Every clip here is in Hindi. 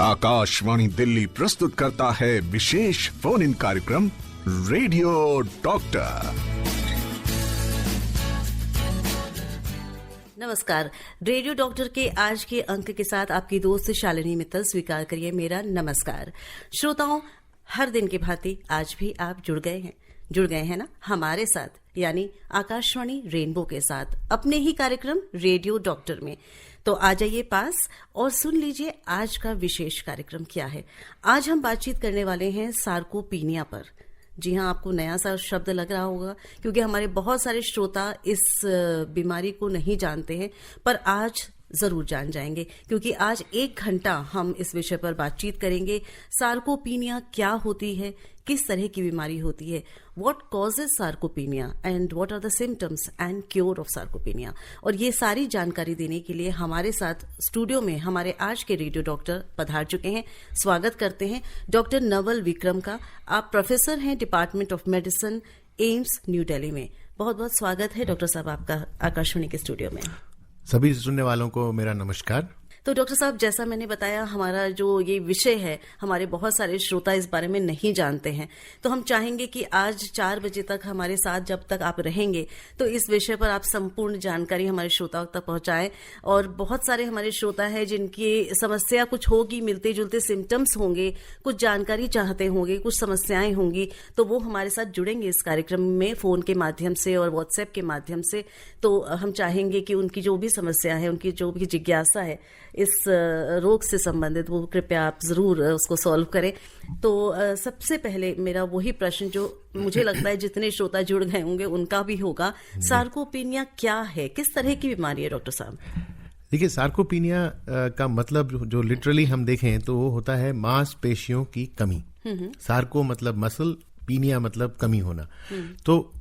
आकाशवाणी दिल्ली प्रस्तुत करता है विशेष फोन इन कार्यक्रम रेडियो डॉक्टर। नमस्कार। रेडियो डॉक्टर के आज के अंक के साथ आपकी दोस्त शालिनी मित्तल स्वीकार करिए मेरा नमस्कार। श्रोताओं, हर दिन की भांति आज भी आप जुड़ गए हैं ना हमारे साथ, यानी आकाशवाणी रेनबो के साथ अपने ही कार्यक्रम रेडियो डॉक्टर में। तो आ जाइए पास और सुन लीजिए आज का विशेष कार्यक्रम क्या है। आज हम बातचीत करने वाले हैं सार्कोपीनिया पर। जी हाँ, आपको नया सा शब्द लग रहा होगा क्योंकि हमारे बहुत सारे श्रोता इस बीमारी को नहीं जानते हैं, पर आज जरूर जान जाएंगे क्योंकि आज 1 घंटा हम इस विषय पर बातचीत करेंगे। सार्कोपीनिया क्या होती है, किस तरह की बीमारी होती है, what causes sarcopenia and what are the symptoms and cure of sarcopenia. और ये सारी जानकारी देने के लिए हमारे साथ स्टूडियो में हमारे आज के रेडियो डॉक्टर पधार चुके हैं। स्वागत करते हैं डॉक्टर नवल विक्रम का। आप प्रोफेसर हैं department of medicine, AIIMS, new Delhi में। बहुत बहुत स्वागत है डॉक्टर साहब आपका आकाशवाणी के स्टूडियो में। सभी सुनने वालों को मेरा नमस्कार। तो डॉक्टर साहब, जैसा मैंने बताया, हमारा जो ये विषय है, हमारे बहुत सारे श्रोता इस बारे में नहीं जानते हैं, तो हम चाहेंगे कि आज 4 बजे तक हमारे साथ जब तक आप रहेंगे तो इस विषय पर आप संपूर्ण जानकारी हमारे श्रोताओं तक पहुंचाएं। और बहुत सारे हमारे श्रोता हैं जिनकी समस्या कुछ होगी, मिलते जुलते सिम्टम्स होंगे, कुछ जानकारी चाहते होंगे, कुछ समस्याएं होंगी, तो वो हमारे साथ जुड़ेंगे इस कार्यक्रम में फोन के माध्यम से और व्हाट्सएप के माध्यम से। तो हम चाहेंगे कि उनकी जो भी समस्या है, उनकी जो भी जिज्ञासा है इस रोग से संबंधित, वो कृपया आप जरूर उसको सॉल्व करें। तो सबसे पहले मेरा वही प्रश्न जो मुझे लगता है जितने श्रोता जुड़ गए होंगे उनका भी होगा, सार्कोपीनिया क्या है, किस तरह की बीमारी है डॉक्टर साहब? देखिए, सार्कोपीनिया का मतलब जो लिटरली हम देखें तो वो होता है मांसपेशियों की कमी। सार्को मतलब मसल, पीनिया मतलब कमी होना। तो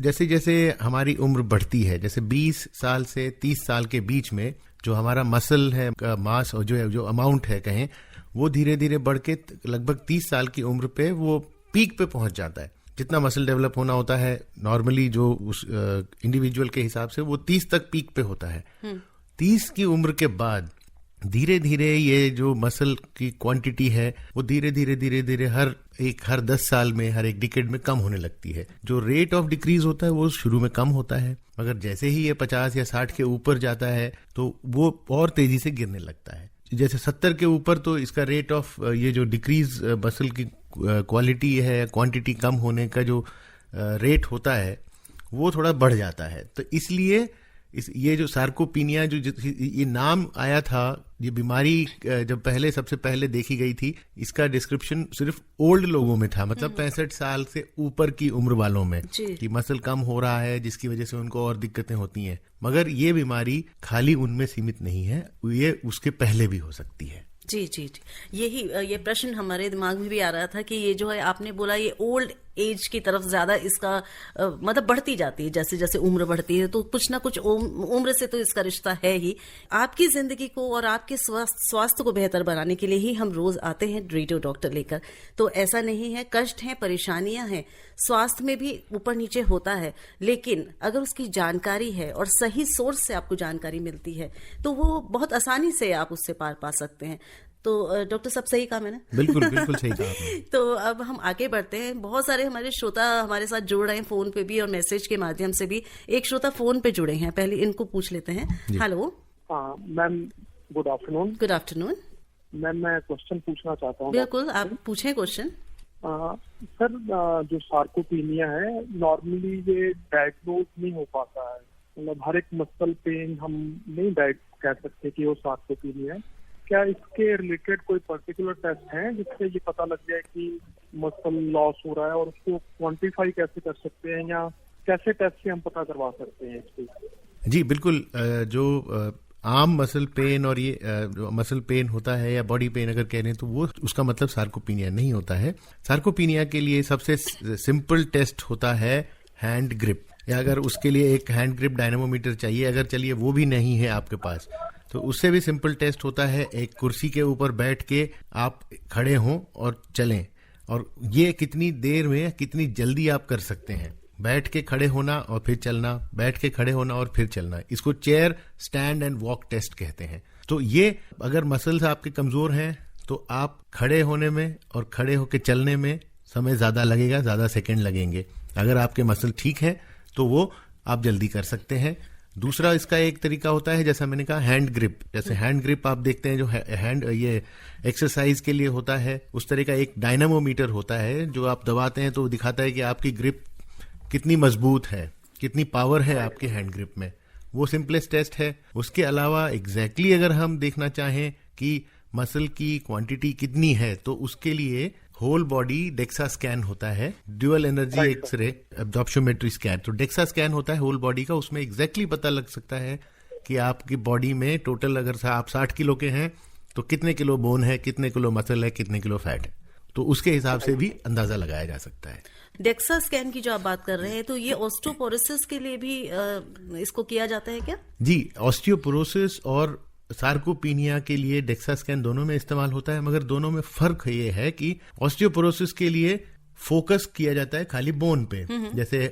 जैसे जैसे हमारी उम्र बढ़ती है, जैसे 20 साल से 30 साल के बीच में जो हमारा मसल है, मास और जो अमाउंट है कहें, वो धीरे धीरे बढ़ के लगभग 30 साल की उम्र पे वो पीक पे पहुंच जाता है। जितना मसल डेवलप होना होता है नॉर्मली जो उस इंडिविजुअल के हिसाब से, वो 30 तक पीक पे होता है। 30 की उम्र के बाद धीरे धीरे ये जो मसल की क्वांटिटी है वो धीरे धीरे हर 10 साल में, हर एक डिकेड में कम होने लगती है। जो रेट ऑफ डिक्रीज होता है वो शुरू में कम होता है, मगर जैसे ही ये 50 या 60 के ऊपर जाता है तो वो और तेजी से गिरने लगता है। जैसे 70 के ऊपर तो इसका रेट ऑफ ये जो डिक्रीज मसल की क्वालिटी है, क्वांटिटी कम होने का जो रेट होता है वो थोड़ा बढ़ जाता है। तो इसलिए ये जो सार्कोपीनिया जो ये नाम आया था, ये बीमारी जब सबसे पहले देखी गई थी, इसका डिस्क्रिप्शन सिर्फ ओल्ड लोगों में था, मतलब 65 साल से ऊपर की उम्र वालों में, कि मसल कम हो रहा है जिसकी वजह से उनको और दिक्कतें होती हैं। मगर ये बीमारी खाली उनमें सीमित नहीं है, ये उसके पहले भी हो सकती है। जी, ये प्रश्न हमारे दिमाग में भी आ रहा था कि ये जो है आपने बोला, ये ओल्ड एज की तरफ ज्यादा इसका मतलब बढ़ती जाती है, जैसे जैसे उम्र बढ़ती है, तो कुछ ना कुछ उम्र से तो इसका रिश्ता है ही। आपकी जिंदगी को और आपके स्वास्थ्य को बेहतर बनाने के लिए ही हम रोज आते हैं रेडियो डॉक्टर लेकर। तो ऐसा नहीं है, कष्ट है, परेशानियां हैं, स्वास्थ्य में भी ऊपर नीचे होता है, लेकिन अगर उसकी जानकारी है और सही सोर्स से आपको जानकारी मिलती है तो वो बहुत आसानी से आप उससे पार पा सकते हैं। तो डॉक्टर साहब, सही कहा मैंने? बिल्कुल सही कहा आपने। तो अब हम आगे बढ़ते हैं। बहुत सारे हमारे श्रोता हमारे साथ जुड़ रहे हैं फोन पे भी और मैसेज के माध्यम से भी। एक श्रोता फोन पे जुड़े हैं, पहले इनको पूछ लेते हैं। Hello ma'am, good afternoon. Good afternoon ma'am, मैं क्वेश्चन पूछना चाहता हूँ। बिल्कुल, आप पूछें क्वेश्चन। सर, जो सार्कोपीनिया है नॉर्मली ये डायग्नोज नहीं हो पाता है, मतलब हर एक मसल पेन हम नहीं कह सकते कि वो सार्कोपीनिया है। क्या इसके रिलेटेड कोई पर्टिकुलर टेस्ट है जिससे ये पता लग जाए कि मसल लॉस हो रहा है, और उसको क्वांटिफाई कैसे कर सकते हैं, या कैसे टेस्ट से हम पता करवा सकते हैं इसको? जी बिल्कुल। जो आम मसल पेन और ये जो मसल पेन होता है या बॉडी पेन अगर कह रहे हैं तो वो उसका मतलब सार्कोपीनिया नहीं होता है। सार्कोपीनिया के लिए सबसे सिंपल टेस्ट होता है हैंड ग्रिप, या अगर उसके लिए एक हैंड ग्रिप डायनामोमीटर चाहिए, अगर चलिए वो भी नहीं है आपके पास, तो उससे भी सिंपल टेस्ट होता है एक कुर्सी के ऊपर बैठ के आप खड़े हों और चलें, और ये कितनी देर में कितनी जल्दी आप कर सकते हैं। बैठ के खड़े होना और फिर चलना, बैठ के खड़े होना और फिर चलना, इसको chair stand and walk test कहते हैं। तो ये अगर मसल्स आपके कमजोर हैं तो आप खड़े होने में और खड़े होके चलने में समय ज्यादा लगेगा, ज्यादा सेकंड लगेंगे। अगर आपके मसल ठीक है तो वो आप जल्दी कर सकते हैं। दूसरा इसका एक तरीका होता है, जैसा मैंने कहा, हैंड ग्रिप। जैसे हैंड ग्रिप आप देखते हैं जो हैंड ये एक्सरसाइज के लिए होता है, उस तरह का एक डायनामोमीटर होता है जो आप दबाते हैं तो वो दिखाता है कि आपकी ग्रिप कितनी मजबूत है, कितनी पावर है आपके हैंड ग्रिप में। वो सिंपलेस्ट टेस्ट है। उसके अलावा एग्जैक्टली अगर हम देखना चाहें कि मसल की क्वांटिटी कितनी है तो उसके लिए होल बॉडी डेक्सा स्कैन होता है, ड्यूअल एनर्जी एक्सरे एब्जॉर्प्शोमेट्री स्कैन। तो डेक्सा स्कैन होता है होल बॉडी का, उसमें एग्जैक्टली पता लग सकता है कि आपकी बॉडी में टोटल अगर आप 60 किलो के हैं तो कितने किलो बोन है, कितने किलो मसल है, कितने किलो फैट है। तो उसके हिसाब से भी अंदाजा लगाया जा सकता है। डेक्सा स्कैन की जो आप बात कर रहे हैं, तो ये ऑस्टियोपोरोसिस के लिए भी इसको किया जाता है क्या? जी, ऑस्टियोपोरोसिस और सार्कोपीनिया के लिए डेक्सा स्कैन दोनों में इस्तेमाल होता है, मगर दोनों में फर्क ये है कि ऑस्टियोपोरोसिस के लिए फोकस किया जाता है खाली बोन पे, जैसे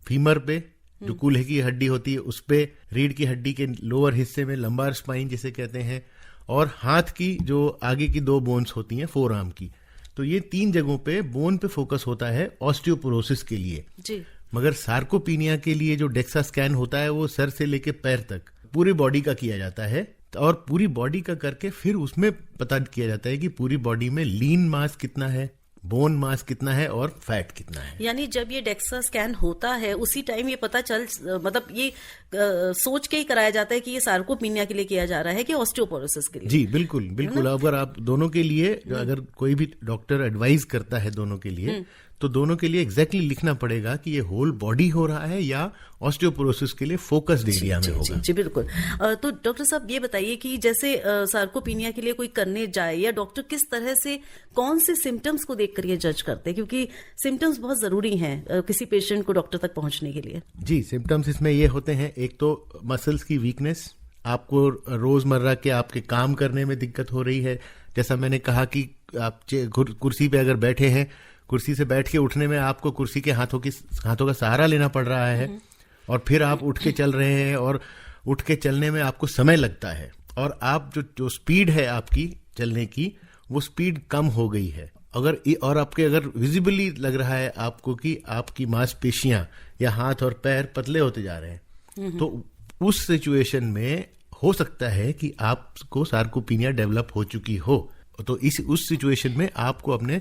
फीमर पे जो कूल्हे की हड्डी होती है उस पे, रीढ़ की हड्डी के लोअर हिस्से में लंबार स्पाइन जिसे कहते हैं, और हाथ की जो आगे की 2 बोन्स होती हैं फोर आर्म की। तो ये 3 जगहों पे बोन पे फोकस होता है ऑस्टियोपोरोसिस के लिए जी। मगर सार्कोपीनिया के लिए जो डेक्सा स्कैन होता है वो सर से लेके पैर तक पूरी बॉडी का किया जाता है, और पूरी बॉडी का करके फिर उसमें पता किया जाता है कि पूरी बॉडी में लीन मास कितना है, बोन मास कितना है और फैट कितना है। यानी जब ये डेक्सा स्कैन होता है उसी टाइम ये पता चल, मतलब ये सोच के ही कराया जाता है कि ये सार्कोपीनिया के लिए किया जा रहा है कि ऑस्टियोपोरोसिस के लिए। जी बिल्कुल बिल्कुल। अगर आप दोनों के लिए, अगर कोई भी डॉक्टर एडवाइस करता है दोनों के लिए, तो दोनों के लिए एग्जैक्टली लिखना पड़ेगा कि ये होल बॉडी हो रहा है या ऑस्टियोपोरोसिस के लिए फोकस्ड एरिया में होगा। जी बिल्कुल। तो डॉक्टर साहब ये बताइए कि जैसे सार्कोपीनिया के लिए कोई करने जाए, या डॉक्टर किस तरह से, कौन से सिम्टम्स को देख कर ये जज करते हैं, क्योंकि सिम्टम्स बहुत जरूरी हैं किसी पेशेंट को डॉक्टर तक पहुंचने के लिए? जी, सिम्टम्स इसमें ये होते हैं, एक तो मसल्स की वीकनेस, आपको रोजमर्रा के आपके काम करने में दिक्कत हो रही है। जैसा मैंने कहा कि आप कुर्सी पे अगर बैठे हैं, कुर्सी से बैठ के उठने में आपको कुर्सी के हाथों का सहारा लेना पड़ रहा है, और फिर आप उठ के चल रहे हैं, और उठ के चलने में आपको समय लगता है, और आप जो स्पीड है आपकी चलने की वो स्पीड कम हो गई है। और आपके अगर विजिबली लग रहा है आपको कि आपकी मांसपेशियां या हाथ और पैर पतले होते जा रहे हैं, तो उस सिचुएशन में हो सकता है कि आपको सार्कोपीनिया डेवलप हो चुकी हो। तो उस सिचुएशन में आपको अपने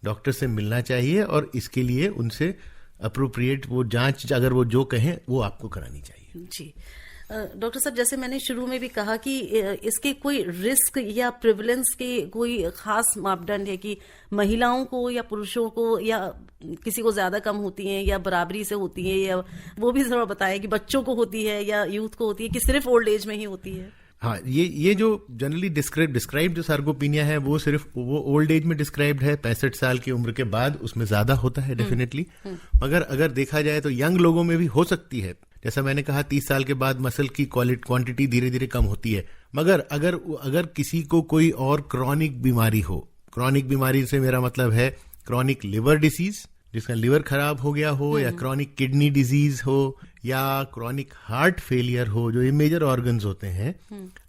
डॉक्टर से मिलना चाहिए, और इसके लिए उनसे अप्रोप्रिएट वो जांच, अगर वो जो कहें वो आपको करानी चाहिए। जी डॉक्टर साहब, जैसे मैंने शुरू में भी कहा कि इसके कोई रिस्क या प्रिवलेंस के कोई खास मापदंड है कि महिलाओं को या पुरुषों को, या किसी को ज्यादा कम होती हैं या बराबरी से होती है, या वो भी थोड़ा बताएं कि बच्चों को होती है या यूथ को होती है कि सिर्फ ओल्ड एज में ही होती है? हाँ, ये जो जनरली डिस्क्राइब जो सार्कोपीनिया है वो सिर्फ वो ओल्ड एज में डिस्क्राइब्ड है, 65 साल की उम्र के बाद उसमें ज्यादा होता है डेफिनेटली। मगर अगर देखा जाए तो यंग लोगों में भी हो सकती है। जैसा मैंने कहा 30 साल के बाद मसल की क्वांटिटी धीरे धीरे कम होती है। मगर अगर किसी को कोई और क्रॉनिक बीमारी हो, क्रॉनिक बीमारी से मेरा मतलब है क्रॉनिक लिवर डिसीज, जिसका लिवर खराब हो गया हो, या क्रॉनिक किडनी डिजीज हो, या क्रॉनिक हार्ट फेलियर हो, जो ये मेजर ऑर्गन्स होते हैं,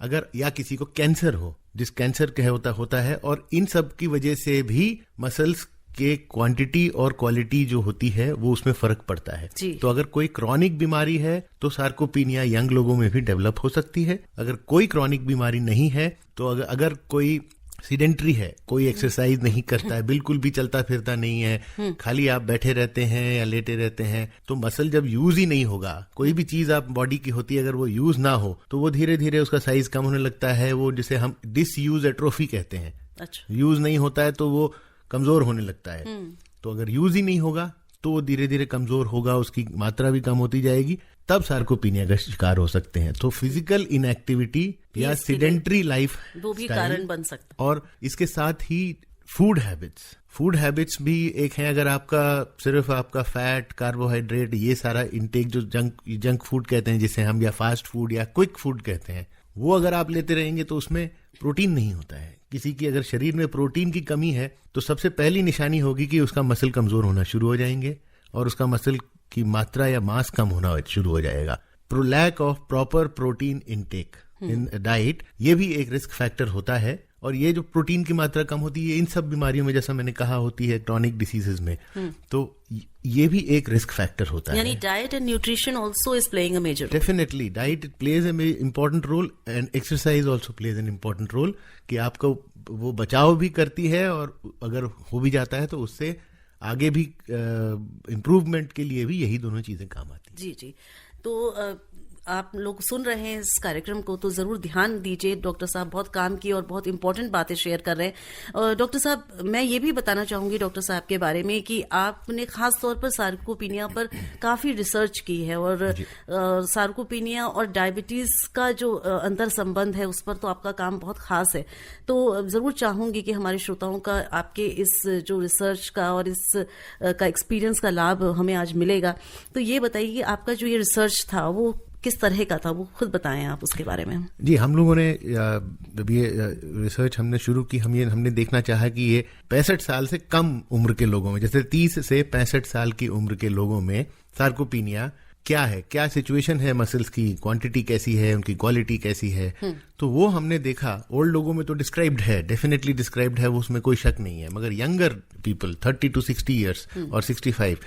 अगर, या किसी को कैंसर हो, जिस कैंसर के होता है, और इन सब की वजह से भी मसल्स के क्वांटिटी और क्वालिटी जो होती है वो उसमें फर्क पड़ता है। तो अगर कोई क्रॉनिक बीमारी है तो सार्कोपीनिया यंग लोगों में भी डेवलप हो सकती है। अगर कोई क्रॉनिक बीमारी नहीं है तो अगर कोई सीडेंट्री है, कोई एक्सरसाइज नहीं करता है, बिल्कुल भी चलता फिरता नहीं है, खाली आप बैठे रहते हैं या लेटे रहते हैं, तो मसल जब यूज ही नहीं होगा, कोई भी चीज आप बॉडी की होती है अगर वो यूज ना हो तो वो धीरे धीरे उसका साइज कम होने लगता है। वो जिसे हम डिसयूज एट्रोफी कहते हैं। अच्छा। यूज नहीं होता है तो वो कमजोर होने लगता है। तो अगर यूज ही नहीं होगा तो वो धीरे धीरे कमजोर होगा, उसकी मात्रा भी कम होती जाएगी, तब सार्कोपीनिया का शिकार हो सकते हैं। तो फिजिकल इनएक्टिविटी या सीडेंट्री लाइफ वो भी कारण बन सकता है। और इसके साथ ही फूड हैबिट्स भी एक है। अगर आपका सिर्फ आपका फैट, कार्बोहाइड्रेट, ये सारा इंटेक जो जंक फूड कहते हैं जिसे हम, या फास्ट फूड या क्विक फूड कहते हैं, वो अगर आप लेते रहेंगे तो उसमें प्रोटीन नहीं होता है। किसी की अगर शरीर में प्रोटीन की कमी है तो सबसे पहली निशानी होगी कि उसका मसल कमजोर होना शुरू हो जाएंगे और उसका मसल की मात्रा या मास कम होना शुरू हो जाएगा। Lack of proper protein intake in diet, ये भी एक रिस्क फैक्टर होता है। और ये जो प्रोटीन की मात्रा कम होती है इन सब बीमारियों में, जैसा मैंने कहा, होती है क्रॉनिक डिसीजेज में, तो ये भी एक रिस्क फैक्टर होता है। यानी diet and nutrition also is playing a major role. Definitely diet plays an important role and exercise also plays an important role, कि आपका वो बचाव भी करती है और अगर हो भी जाता है तो उससे आगे भी इम्प्रूवमेंट के लिए भी यही दोनों चीजें काम आती हैं। जी जी, तो आप लोग सुन रहे हैं इस कार्यक्रम को तो जरूर ध्यान दीजिए। डॉक्टर साहब बहुत काम की और बहुत इंपॉर्टेंट बातें शेयर कर रहे हैं। डॉक्टर साहब, मैं ये भी बताना चाहूंगी डॉक्टर साहब के बारे में कि आपने खास तौर पर सार्कोपीनिया पर काफी रिसर्च की है और सार्कोपीनिया और डायबिटीज का जो अंतर संबंध है उस पर तो आपका काम बहुत खास है। तो जरूर चाहूंगी कि हमारे श्रोताओं का आपके इस जो रिसर्च का और इस का एक्सपीरियंस का लाभ हमें आज मिलेगा। तो ये बताइए कि आपका जो ये रिसर्च था वो किस तरह का था, वो खुद बताएं आप उसके बारे में। जी, हम लोगों ने जब ये रिसर्च हमने शुरू की, हमने देखना चाहा कि ये 65 साल से कम उम्र के लोगों में, जैसे 30 से 65 साल की उम्र के लोगों में सार्कोपीनिया क्या है, क्या सिचुएशन है, मसल्स की क्वांटिटी कैसी है, उनकी क्वालिटी कैसी है। तो वो हमने देखा। ओल्ड लोगों में तो डिस्क्राइब्ड है, डेफिनेटली डिस्क्राइब्ड है, वो उसमें कोई शक नहीं है, मगर यंगर पीपल 30 to 60 ईयर्स और 65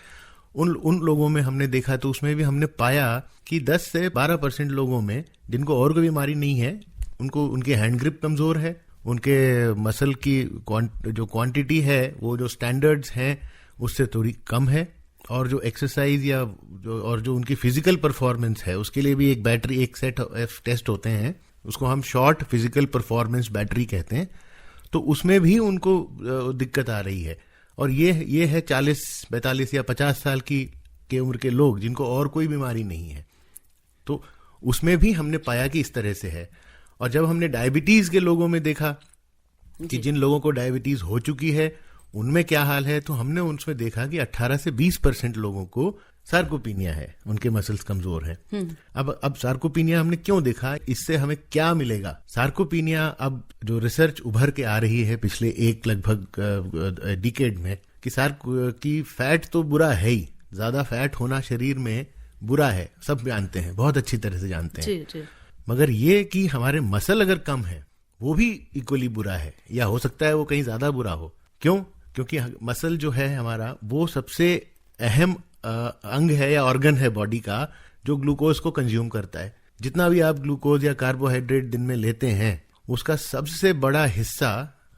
उन लोगों में हमने देखा, तो उसमें भी हमने पाया कि 10 से 12% लोगों में जिनको और कोई बीमारी नहीं है, उनको उनके हैंड ग्रिप कमजोर है, उनके मसल की जो क्वांटिटी है वो जो स्टैंडर्ड्स हैं उससे थोड़ी कम है, और जो एक्सरसाइज या जो उनकी फिजिकल परफॉर्मेंस है उसके लिए भी एक सेट ऑफ टेस्ट होते हैं, उसको हम शॉर्ट फिजिकल परफॉर्मेंस बैटरी कहते हैं। तो उसमें भी उनको दिक्कत आ रही है। और ये है 40, 45 या 50 साल के उम्र के लोग जिनको और कोई बीमारी नहीं है। तो उसमें भी हमने पाया कि इस तरह से है। और जब हमने डायबिटीज के लोगों में देखा कि जिन लोगों को डायबिटीज हो चुकी है उनमें क्या हाल है, तो हमने उसमें देखा कि 18 से 20% लोगों को सार्कोपीनिया है, उनके मसल्स कमजोर हैं। अब सार्कोपीनिया हमने क्यों देखा, इससे हमें क्या मिलेगा। सार्कोपीनिया अब जो रिसर्च उभर के आ रही है पिछले एक लगभग डिकेड में, कि फैट तो बुरा है ही, ज्यादा फैट होना शरीर में बुरा है, सब जानते हैं, बहुत अच्छी तरह से जानते हैं। जी, जी। मगर ये कि हमारे मसल अगर कम है वो भी इक्वली बुरा है, या हो सकता है वो कहीं ज्यादा बुरा हो। क्यों? क्योंकि मसल जो है हमारा वो सबसे अहम अंग है या ऑर्गन है बॉडी का जो ग्लूकोज को कंज्यूम करता है। जितना भी आप ग्लूकोज या कार्बोहाइड्रेट दिन में लेते हैं उसका सबसे बड़ा हिस्सा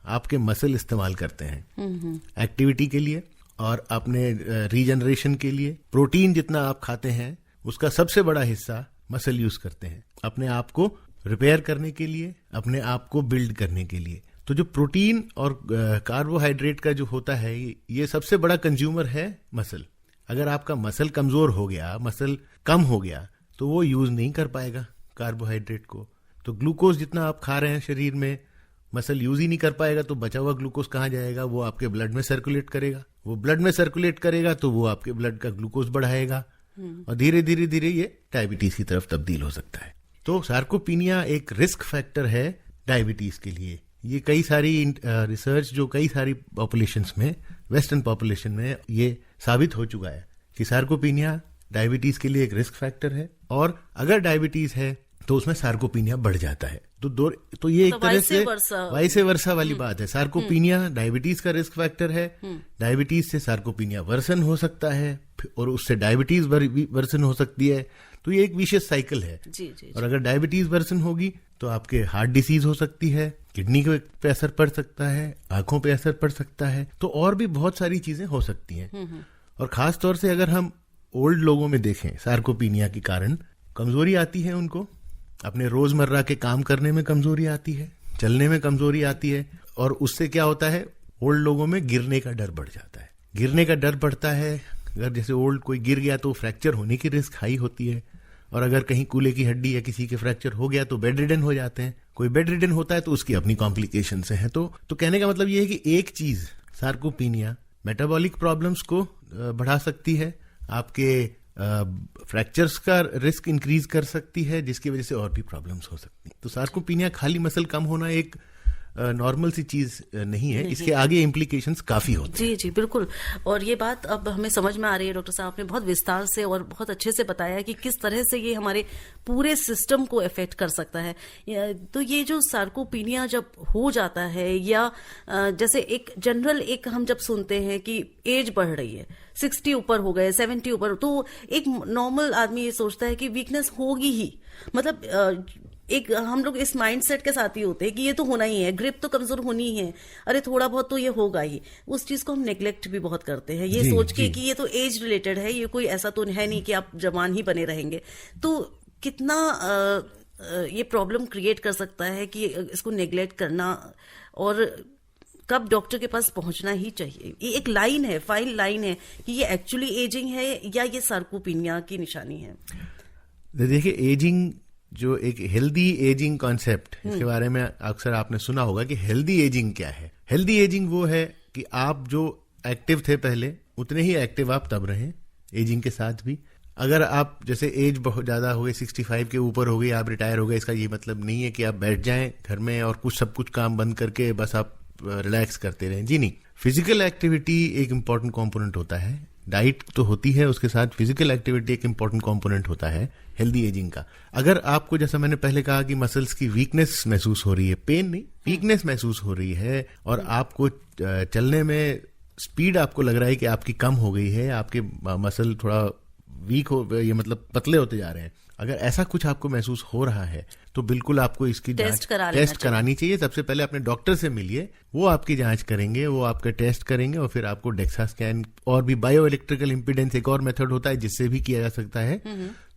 आपके मसल इस्तेमाल करते हैं एक्टिविटी के लिए और अपने रीजनरेशन के लिए। प्रोटीन जितना आप खाते हैं उसका सबसे बड़ा हिस्सा मसल यूज करते हैं अपने आप को रिपेयर करने के लिए, अपने आप को बिल्ड करने के लिए। तो जो प्रोटीन और कार्बोहाइड्रेट का जो होता है ये सबसे बड़ा कंज्यूमर है मसल। अगर आपका मसल कमजोर हो गया, मसल कम हो गया, तो वो यूज नहीं कर पाएगा कार्बोहाइड्रेट को। तो ग्लूकोज जितना आप खा रहे हैं शरीर में मसल यूज ही नहीं कर पाएगा, तो बचा हुआ ग्लूकोज कहाँ जाएगा? वो आपके ब्लड में सर्कुलेट करेगा। वो ब्लड में सर्कुलेट करेगा तो वो आपके ब्लड का ग्लूकोज बढ़ाएगा और धीरे धीरे धीरे ये डायबिटीज की तरफ तब्दील हो सकता है। तो सार्कोपीनिया एक रिस्क फैक्टर है डायबिटीज के लिए। ये कई सारी रिसर्च जो कई सारी पॉपुलेशंस में, वेस्टर्न पॉपुलेशन में ये साबित हो चुका है कि सार्कोपीनिया डायबिटीज के लिए एक रिस्क फैक्टर है, और अगर डायबिटीज है तो उसमें सार्कोपीनिया बढ़ जाता है। तो ये एक तरह से वाइसे वर्सा वाली बात है। सार्कोपीनिया डायबिटीज का रिस्क फैक्टर है, डायबिटीज से सार्कोपीनिया वर्सन हो सकता है और उससे डायबिटीज वर्सन हो सकती है। तो ये एक विशेष साइकिल है। और अगर डायबिटीज वर्सन होगी तो आपके हार्ट डिसीज हो सकती है, किडनी पे असर पड़ सकता है, आंखों पे असर पड़ सकता है, तो और भी बहुत सारी चीजें हो सकती हैं। और खास तौर से अगर हम ओल्ड लोगों में देखें, सार्कोपीनिया के कारण कमजोरी आती है, उनको अपने रोजमर्रा के काम करने में कमजोरी आती है, चलने में कमजोरी आती है, और उससे क्या होता है, ओल्ड लोगों में गिरने का डर बढ़ जाता है। गिरने का डर बढ़ता है, अगर जैसे ओल्ड कोई गिर गया तो फ्रैक्चर होने की रिस्क हाई होती है, और अगर कहीं कूल्हे की हड्डी या किसी के फ्रैक्चर हो गया तो बेड रिडन हो जाते हैं। कोई बेड रिडन होता है तो उसकी अपनी कॉम्प्लिकेशंस हैं। तो कहने का मतलब ये है कि एक चीज, सार्कोपीनिया मेटाबॉलिक प्रॉब्लम्स को बढ़ा सकती है, आपके फ्रैक्चर्स का रिस्क इंक्रीज कर सकती है, जिसकी वजह से और भी प्रॉब्लम्स हो सकती हैं। तो सार्कोपीनिया खाली मसल कम होना एक नॉर्मल सी चीज नहीं है, इसके आगे इम्प्लीकेशंस काफी होते हैं। जी जी बिल्कुल। और ये बात अब हमें समझ में आ रही है डॉक्टर साहब, आपने बहुत विस्तार से और बहुत अच्छे से बताया कि किस तरह से ये हमारे पूरे सिस्टम को इफेक्ट कर सकता है। तो ये जो सार्कोपीनिया जब हो जाता है, या जैसे एक जनरल एक हम जब सुनते हैं कि एज बढ़ रही है, 60 ऊपर हो गए, 70 ऊपर, तो एक नॉर्मल आदमी ये सोचता है कि वीकनेस होगी ही, मतलब एक हम लोग इस माइंडसेट के साथ ही होते हैं कि ये तो होना ही है, ग्रिप तो कमजोर होनी ही है, अरे थोड़ा बहुत तो ये होगा ही। उस चीज को हम नेग्लेक्ट भी बहुत करते हैं, ये सोच के कि ये तो एज रिलेटेड है, ये कोई ऐसा तो है नहीं कि आप जवान ही बने रहेंगे। तो कितना ये प्रॉब्लम क्रिएट कर सकता है कि इसको नेग्लेक्ट करना, और कब डॉक्टर के पास पहुंचना ही चाहिए। ये एक लाइन है, फाइन लाइन है कि ये एक्चुअली एजिंग है या ये सार्कोपीनिया की निशानी है। देखिए, एजिंग जो एक हेल्दी एजिंग कॉन्सेप्ट, इसके बारे में अक्सर आपने सुना होगा कि हेल्दी एजिंग क्या है। हेल्दी एजिंग वो है कि आप जो एक्टिव थे पहले उतने ही एक्टिव आप तब रहें एजिंग के साथ भी। अगर आप जैसे एज बहुत ज्यादा हो गई, 65 के ऊपर हो गई, आप रिटायर हो गए, इसका ये मतलब नहीं है कि आप बैठ जाएं घर में और सब कुछ काम बंद करके बस आप रिलैक्स करते रहें। जी नहीं, फिजिकल एक्टिविटी एक इम्पॉर्टेंट कॉम्पोनेंट होता है। डाइट तो होती है, उसके साथ फिजिकल एक्टिविटी एक इम्पॉर्टेंट कंपोनेंट होता है हेल्दी एजिंग का। अगर आपको, जैसा मैंने पहले कहा कि मसल्स की वीकनेस महसूस हो रही है, पेन नहीं, वीकनेस महसूस हो रही है, और आपको चलने में स्पीड आपको लग रहा है कि आपकी कम हो गई है, आपके मसल थोड़ा वीक हो, ये मतलब पतले होते जा रहे हैं, अगर ऐसा कुछ आपको महसूस हो रहा है तो बिल्कुल आपको इसकी टेस्ट करानी चाहिए। सबसे पहले अपने डॉक्टर से मिलिए, वो आपकी जांच करेंगे, वो आपका टेस्ट करेंगे, और फिर आपको डेक्सा स्कैन और भी बायो इलेक्ट्रिकल इम्पीडेंस एक और मेथड होता है जिससे भी किया जा सकता है।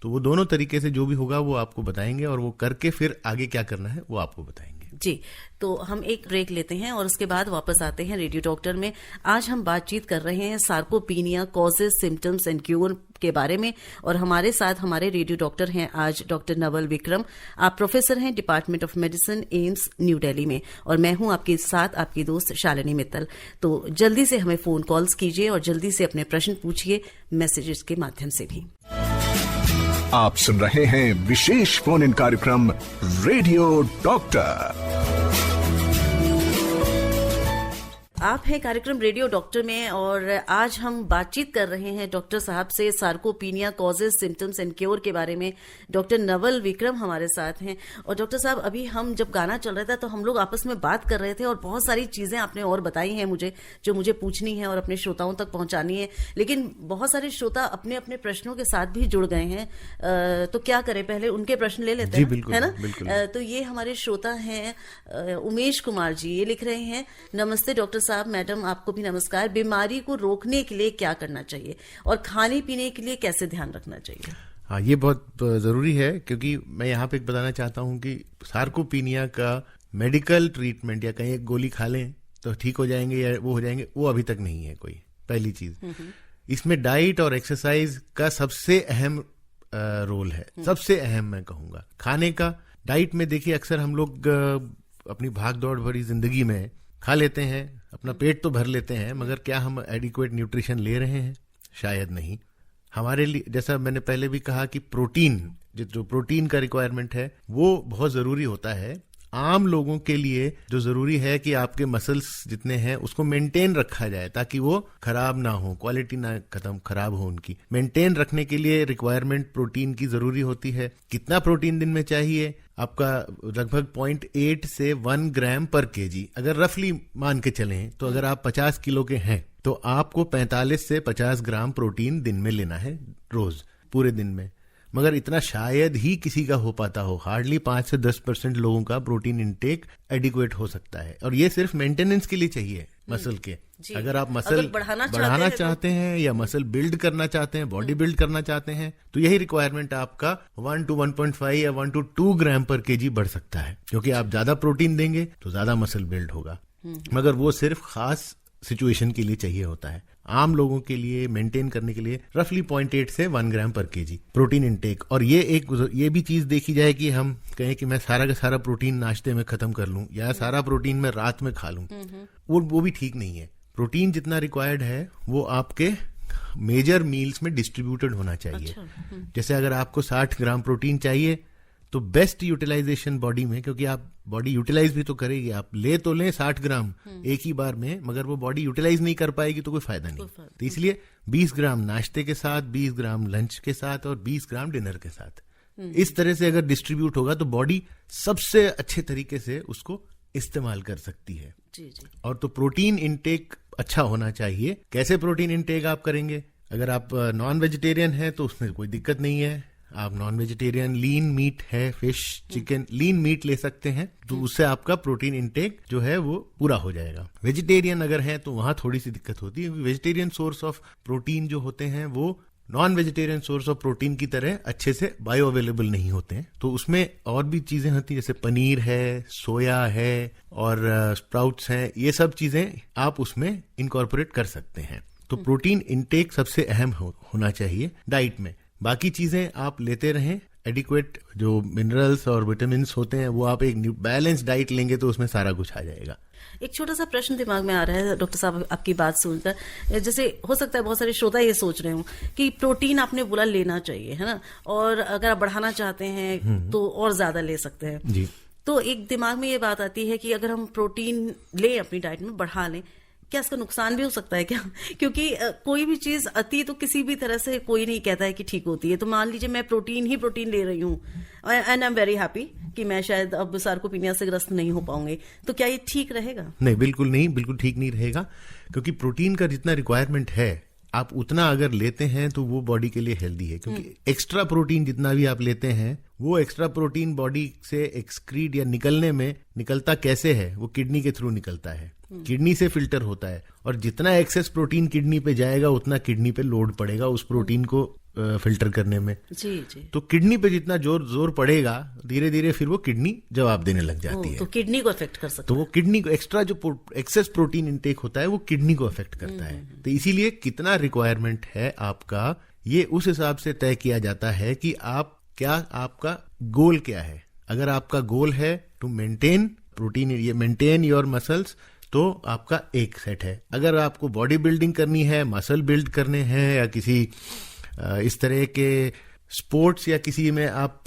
तो वो दोनों तरीके से जो भी होगा वो आपको बताएंगे, और वो करके फिर आगे क्या करना है वो आपको बताएंगे। जी, तो हम एक ब्रेक लेते हैं और उसके बाद वापस आते हैं रेडियो डॉक्टर में। आज हम बातचीत कर रहे हैं sarcopenia causes, symptoms and cure के बारे में, और हमारे साथ हमारे रेडियो डॉक्टर हैं आज डॉक्टर नवल विक्रम। आप प्रोफेसर हैं department of medicine, AIIMS new Delhi में, और मैं हूं आपके साथ आपकी दोस्त शालिनी मित्तल। तो जल्दी से हमें फोन कॉल्स कीजिए और जल्दी से अपने प्रश्न पूछिए मैसेजेस के माध्यम से भी। आप सुन रहे हैं विशेष फोन इन कार्यक्रम रेडियो डॉक्टर। आप हैं कार्यक्रम रेडियो डॉक्टर में, और आज हम बातचीत कर रहे हैं डॉक्टर साहब से sarcopenia causes, symptoms and cure के बारे में। डॉक्टर नवल विक्रम हमारे साथ हैं। और डॉक्टर साहब, अभी हम जब गाना चल रहा था तो हम लोग आपस में बात कर रहे थे, और बहुत सारी चीजें आपने और बताई हैं मुझे, जो मुझे पूछनी है और अपने श्रोताओं तक पहुंचानी है। लेकिन बहुत सारे श्रोता अपने अपने प्रश्नों के साथ भी जुड़ गए हैं, तो क्या करें, पहले उनके प्रश्न ले लेते हैं, है ना? तो ये हमारे श्रोता हैं उमेश कुमार जी, ये लिख रहे हैं, नमस्ते डॉक्टर साहब, मैडम आपको भी नमस्कार। बीमारी को रोकने के लिए क्या करना चाहिए और खाने पीने के लिए कैसे ध्यान रखना चाहिए? हाँ, ये बहुत जरूरी है, क्योंकि मैं यहाँ पे बताना चाहता हूँ कि सार्कोपीनिया का मेडिकल ट्रीटमेंट या कहीं एक गोली खा लें तो ठीक हो जाएंगे या वो हो जाएंगे, वो अभी तक नहीं है कोई। पहली चीज, इसमें डाइट और एक्सरसाइज का सबसे अहम रोल है, सबसे अहम मैं कहूंगा। खाने का, डाइट में देखिए अक्सर हम लोग अपनी भाग दौड़ भरी जिंदगी में खा लेते हैं, अपना पेट तो भर लेते हैं, मगर क्या हम एडिक्वेट न्यूट्रिशन ले रहे हैं? शायद नहीं। हमारे लिए, जैसा मैंने पहले भी कहा कि प्रोटीन, जो प्रोटीन का रिक्वायरमेंट है वो बहुत जरूरी होता है। आम लोगों के लिए जो जरूरी है कि आपके मसल्स जितने हैं उसको मेंटेन रखा जाए ताकि वो खराब ना हो, क्वालिटी ना खराब हो उनकी। मेंटेन रखने के लिए रिक्वायरमेंट प्रोटीन की जरूरी होती है। कितना प्रोटीन दिन में चाहिए? आपका लगभग 0.8 से 1 ग्राम पर केजी, अगर रफली मान के चलें तो अगर आप 50 किलो के हैं तो आपको 45 से 50 ग्राम प्रोटीन दिन में लेना है, रोज, पूरे दिन में। मगर इतना शायद ही किसी का हो पाता हो। हार्डली 5 से 10% लोगों का प्रोटीन इंटेक एडिक्वेट हो सकता है, और ये सिर्फ मेंटेनेंस के लिए चाहिए मसल के। अगर आप मसल बढ़ाना चाहते हैं या मसल बिल्ड करना चाहते हैं, बॉडी बिल्ड करना चाहते हैं, तो यही रिक्वायरमेंट आपका 1 to 1.5 या 1 to 2 ग्राम पर केजी बढ़ सकता है, क्योंकि आप ज्यादा प्रोटीन देंगे तो ज्यादा मसल बिल्ड होगा। मगर वो सिर्फ खास सिचुएशन के लिए चाहिए होता है। आम लोगों के लिए मेंटेन करने के लिए रफली 0.8 से 1 ग्राम पर केजी प्रोटीन इंटेक। और ये भी चीज देखी जाए कि हम कहें कि मैं सारा का सारा प्रोटीन नाश्ते में खत्म कर लूं या सारा प्रोटीन मैं रात में खा लूं, वो भी ठीक नहीं है। प्रोटीन जितना रिक्वायर्ड है वो आपके मेजर मील्स में डिस्ट्रीब्यूटेड होना चाहिए। जैसे अगर आपको 60 ग्राम प्रोटीन चाहिए तो बेस्ट यूटिलाइजेशन बॉडी में, क्योंकि आप बॉडी यूटिलाइज भी तो करेगी, आप ले तो लें 60 ग्राम एक ही बार में, मगर वो बॉडी यूटिलाइज नहीं कर पाएगी तो कोई फायदा नहीं। तो इसलिए 20 ग्राम नाश्ते के साथ, 20 ग्राम लंच के साथ और 20 ग्राम डिनर के साथ, इस तरह से अगर डिस्ट्रीब्यूट होगा तो बॉडी सबसे अच्छे तरीके से उसको इस्तेमाल कर सकती है। जी जी। और तो प्रोटीन इंटेक अच्छा होना चाहिए। कैसे प्रोटीन इंटेक आप करेंगे? अगर आप नॉन वेजिटेरियन हैं तो उसमें कोई दिक्कत नहीं है, आप नॉन वेजिटेरियन लीन मीट है, फिश, चिकन, लीन मीट ले सकते हैं, तो उससे आपका प्रोटीन इंटेक जो है वो पूरा हो जाएगा। वेजिटेरियन अगर है तो वहां थोड़ी सी दिक्कत होती है, वेजिटेरियन सोर्स ऑफ प्रोटीन जो होते हैं वो non vegetarian source of protein की तरह अच्छे से बायो अवेलेबल नहीं होते हैं, तो उसमें और भी चीजें होती हैं, जैसे पनीर है, सोया है और स्प्राउट्स हैं, ये सब चीजें आप उसमें इनकॉर्पोरेट कर सकते हैं। तो प्रोटीन इंटेक सबसे अहम होना चाहिए डाइट में। बाकी चीजें आप लेते रहें, एडिक्वेट जो मिनरल्स और विटामिन होते हैं वो आप एक बैलेंस डाइट लेंगे तो उसमें सारा कुछ आ जाएगा। एक छोटा सा प्रश्न दिमाग में आ रहा है डॉक्टर साहब आपकी बात सुनकर, जैसे हो सकता है बहुत सारे श्रोता ये सोच रहे हो कि प्रोटीन आपने बोला लेना चाहिए, है ना, और अगर आप बढ़ाना चाहते हैं तो और ज्यादा ले सकते हैं जी। तो एक दिमाग में ये बात आती है कि अगर हम प्रोटीन लें अपनी डाइट में, बढ़ा लें, क्या इसका नुकसान भी हो सकता है क्या? क्योंकि कोई भी चीज अति तो किसी भी तरह से कोई नहीं कहता है कि ठीक होती है। तो मान लीजिए मैं प्रोटीन ले रही हूँ and I am very happy कि मैं शायद अब सार्कोपीनिया से ग्रस्त नहीं हो पाऊंगी, तो क्या ये ठीक रहेगा? नहीं, बिल्कुल नहीं, बिल्कुल ठीक नहीं रहेगा, क्योंकि प्रोटीन का जितना रिक्वायरमेंट है आप उतना अगर लेते हैं तो वो बॉडी के लिए हेल्दी है। क्योंकि एक्स्ट्रा प्रोटीन जितना भी आप लेते हैं वो एक्स्ट्रा प्रोटीन बॉडी से एक्सक्रीट या निकलता कैसे है? वो किडनी के थ्रू निकलता है, किडनी से फिल्टर होता है, और जितना एक्सेस प्रोटीन किडनी पे जाएगा उतना किडनी पे लोड पड़ेगा उस प्रोटीन को फिल्टर करने में। जी जी। तो किडनी पे जितना जोर पड़ेगा धीरे धीरे फिर वो किडनी जवाब देने लग जाती है, तो किडनी को अफेक्ट कर सकता है। तो वो किडनी को एक्स्ट्रा जो एक्सेस प्रोटीन इंटेक होता है वो किडनी को अफेक्ट करता है। तो इसीलिए कितना रिक्वायरमेंट है आपका ये उस हिसाब से तय किया जाता है कि आपका गोल क्या है। अगर आपका गोल है टू मेंटेन प्रोटीन, ये मेंटेन योर मसल्स, तो आपका एक सेट है। अगर आपको बॉडी बिल्डिंग करनी है, मसल बिल्ड करने हैं, या किसी इस तरह के स्पोर्ट्स या किसी में आप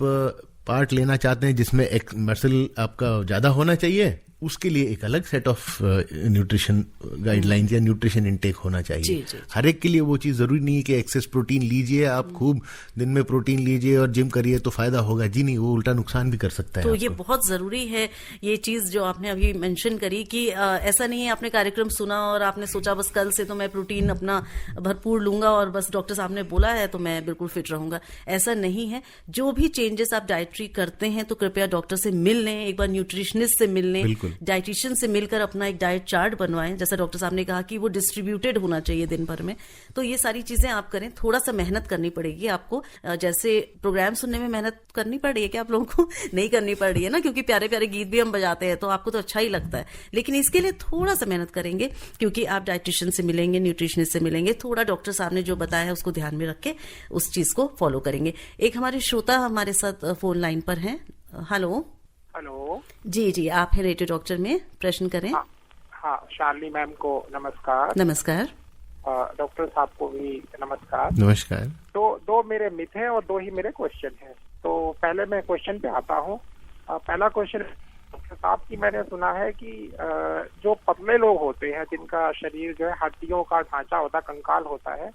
पार्ट लेना चाहते हैं जिसमें एक मसल आपका ज्यादा होना चाहिए, उसके लिए एक अलग सेट ऑफ न्यूट्रिशन गाइडलाइंस या न्यूट्रिशन इंटेक होना चाहिए। जी, जी। हर एक के लिए वो चीज जरूरी नहीं है कि एक्सेस प्रोटीन लीजिए, आप खूब दिन में प्रोटीन लीजिए और जिम करिए तो फायदा होगा। जी नहीं, वो उल्टा नुकसान भी कर सकता है। तो ये बहुत जरूरी है ये चीज जो आपने अभी मेंशन करी कि ऐसा नहीं है आपने कार्यक्रम सुना और आपने सोचा बस कल से तो मैं प्रोटीन अपना भरपूर लूंगा और बस डॉक्टर साहब ने बोला है तो मैं बिल्कुल फिट रहूंगा। ऐसा नहीं है। जो भी चेंजेस आप डाइटरी करते हैं तो कृपया डॉक्टर से मिल लें, एक बार न्यूट्रिशनिस्ट से मिल लें, डाइटिशियन से मिलकर अपना एक डाइट चार्ट बनवाएं। जैसा डॉक्टर साहब ने कहा कि वो डिस्ट्रीब्यूटेड होना चाहिए दिन भर में। तो ये सारी चीजें आप करें। थोड़ा सा मेहनत करनी पड़ेगी आपको, जैसे प्रोग्राम सुनने में मेहनत करनी पड़ रही है क्या आप लोगों को? नहीं करनी पड़ रही है ना, क्योंकि प्यारे प्यारे गीत भी हम बजाते हैं तो आपको तो अच्छा ही लगता है, लेकिन इसके लिए थोड़ा सा मेहनत करेंगे क्योंकि आप डाइटिशियन से मिलेंगे, न्यूट्रिशनिस्ट से मिलेंगे, थोड़ा डॉक्टर साहब ने जो बताया है उसको ध्यान में रख के उस चीज को फॉलो करेंगे। एक हमारे श्रोता हमारे साथ फोन लाइन पर हैं। हेलो। हेलो जी, आप हैं रेडियो डॉक्टर में, प्रश्न करें। हाँ, शालिनी मैम को नमस्कार। नमस्कार। डॉक्टर साहब को भी नमस्कार। नमस्कार। तो दो मेरे मिथ हैं और दो ही मेरे क्वेश्चन हैं। तो पहले मैं क्वेश्चन पे आता हूँ। पहला क्वेश्चन डॉक्टर साहब की, मैंने सुना है कि जो पतले लोग होते हैं जिनका शरीर जो है हड्डियों का ढांचा होता है, कंकाल होता है,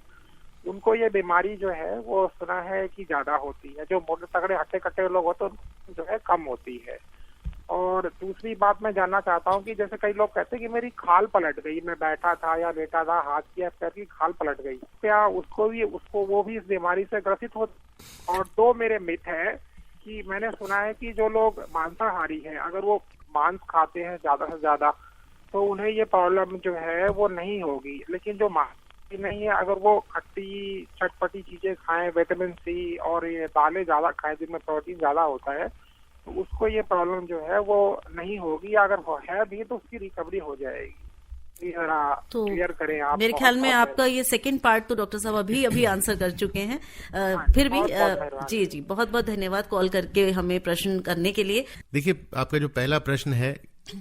उनको ये बीमारी जो है वो सुना है कि ज्यादा होती है। जो मोटे तगड़े हट्टे कट्टे लोग होते हैं जो है कम होती है। और दूसरी बात मैं जानना चाहता हूँ कि जैसे कई लोग कहते हैं कि मेरी खाल पलट गई, मैं बैठा था या लेटा था, हाथ की पैर की खाल पलट गई, क्या उसको वो भी इस बीमारी से ग्रसित हो? और दो मेरे मिथ है कि मैंने सुना है कि जो लोग मांसाहारी हैं अगर वो मांस खाते हैं ज्यादा से ज्यादा तो उन्हें ये प्रॉब्लम जो है वो नहीं होगी, लेकिन जो नहीं है अगर वो खट्टी चटपटी चीजें खाएं, विटामिन सी और ये दालें ज्यादा खाएं जिनमें प्रोटीन ज्यादा होता है, तो उसको ये प्रॉब्लम जो है वो नहीं होगी। अगर वो है भी तो उसकी रिकवरी हो जाएगी। तो क्लियर करें आप। मेरे ख्याल में आपका ये सेकंड पार्ट तो डॉक्टर साहब अभी आंसर कर चुके हैं। फिर भी जी बहुत बहुत धन्यवाद कॉल करके हमें प्रश्न करने के लिए। देखिए, आपका जो पहला प्रश्न है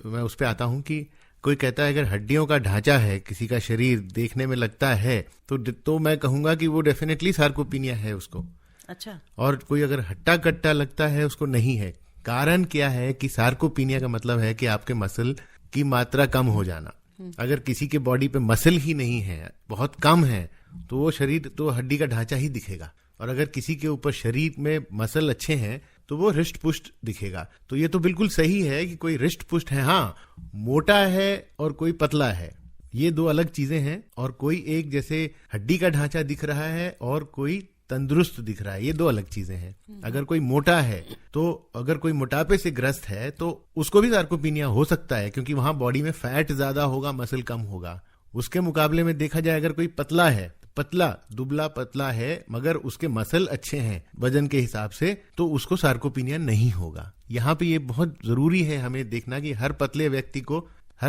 मैं उस पर आता हूँ कि कोई कहता है अगर हड्डियों का ढांचा है, किसी का शरीर देखने में लगता है तो मैं कहूंगा कि वो डेफिनेटली सार्कोपीनिया है उसको। अच्छा। और कोई अगर हट्टा कट्टा लगता है उसको नहीं है। कारण क्या है कि सार्कोपीनिया का मतलब है कि आपके मसल की मात्रा कम हो जाना। अगर किसी के बॉडी पे मसल ही नहीं है, बहुत कम है, तो वो शरीर तो हड्डी का ढांचा ही दिखेगा। और अगर किसी के ऊपर शरीर में मसल अच्छे हैं तो वो रिष्ट पुष्ट दिखेगा। तो ये तो बिल्कुल सही है कि कोई रिष्ट पुष्ट है, हाँ मोटा है और कोई पतला है, ये दो अलग चीजें हैं। और कोई एक जैसे हड्डी का ढांचा दिख रहा है और कोई तंदुरुस्त दिख रहा है, ये दो अलग चीजें हैं। अगर कोई मोटा है तो अगर कोई मोटापे से ग्रस्त है तो उसको भी सार्कोपीनिया हो सकता है, क्योंकि वहां बॉडी में फैट ज्यादा होगा, मसल कम होगा। उसके मुकाबले में देखा जाए अगर कोई पतला है, पतला दुबला पतला है मगर उसके मसल अच्छे हैं वजन के हिसाब से, तो उसको सार्कोपीनिया नहीं होगा। यहाँ पे ये बहुत जरूरी है हमें देखना कि हर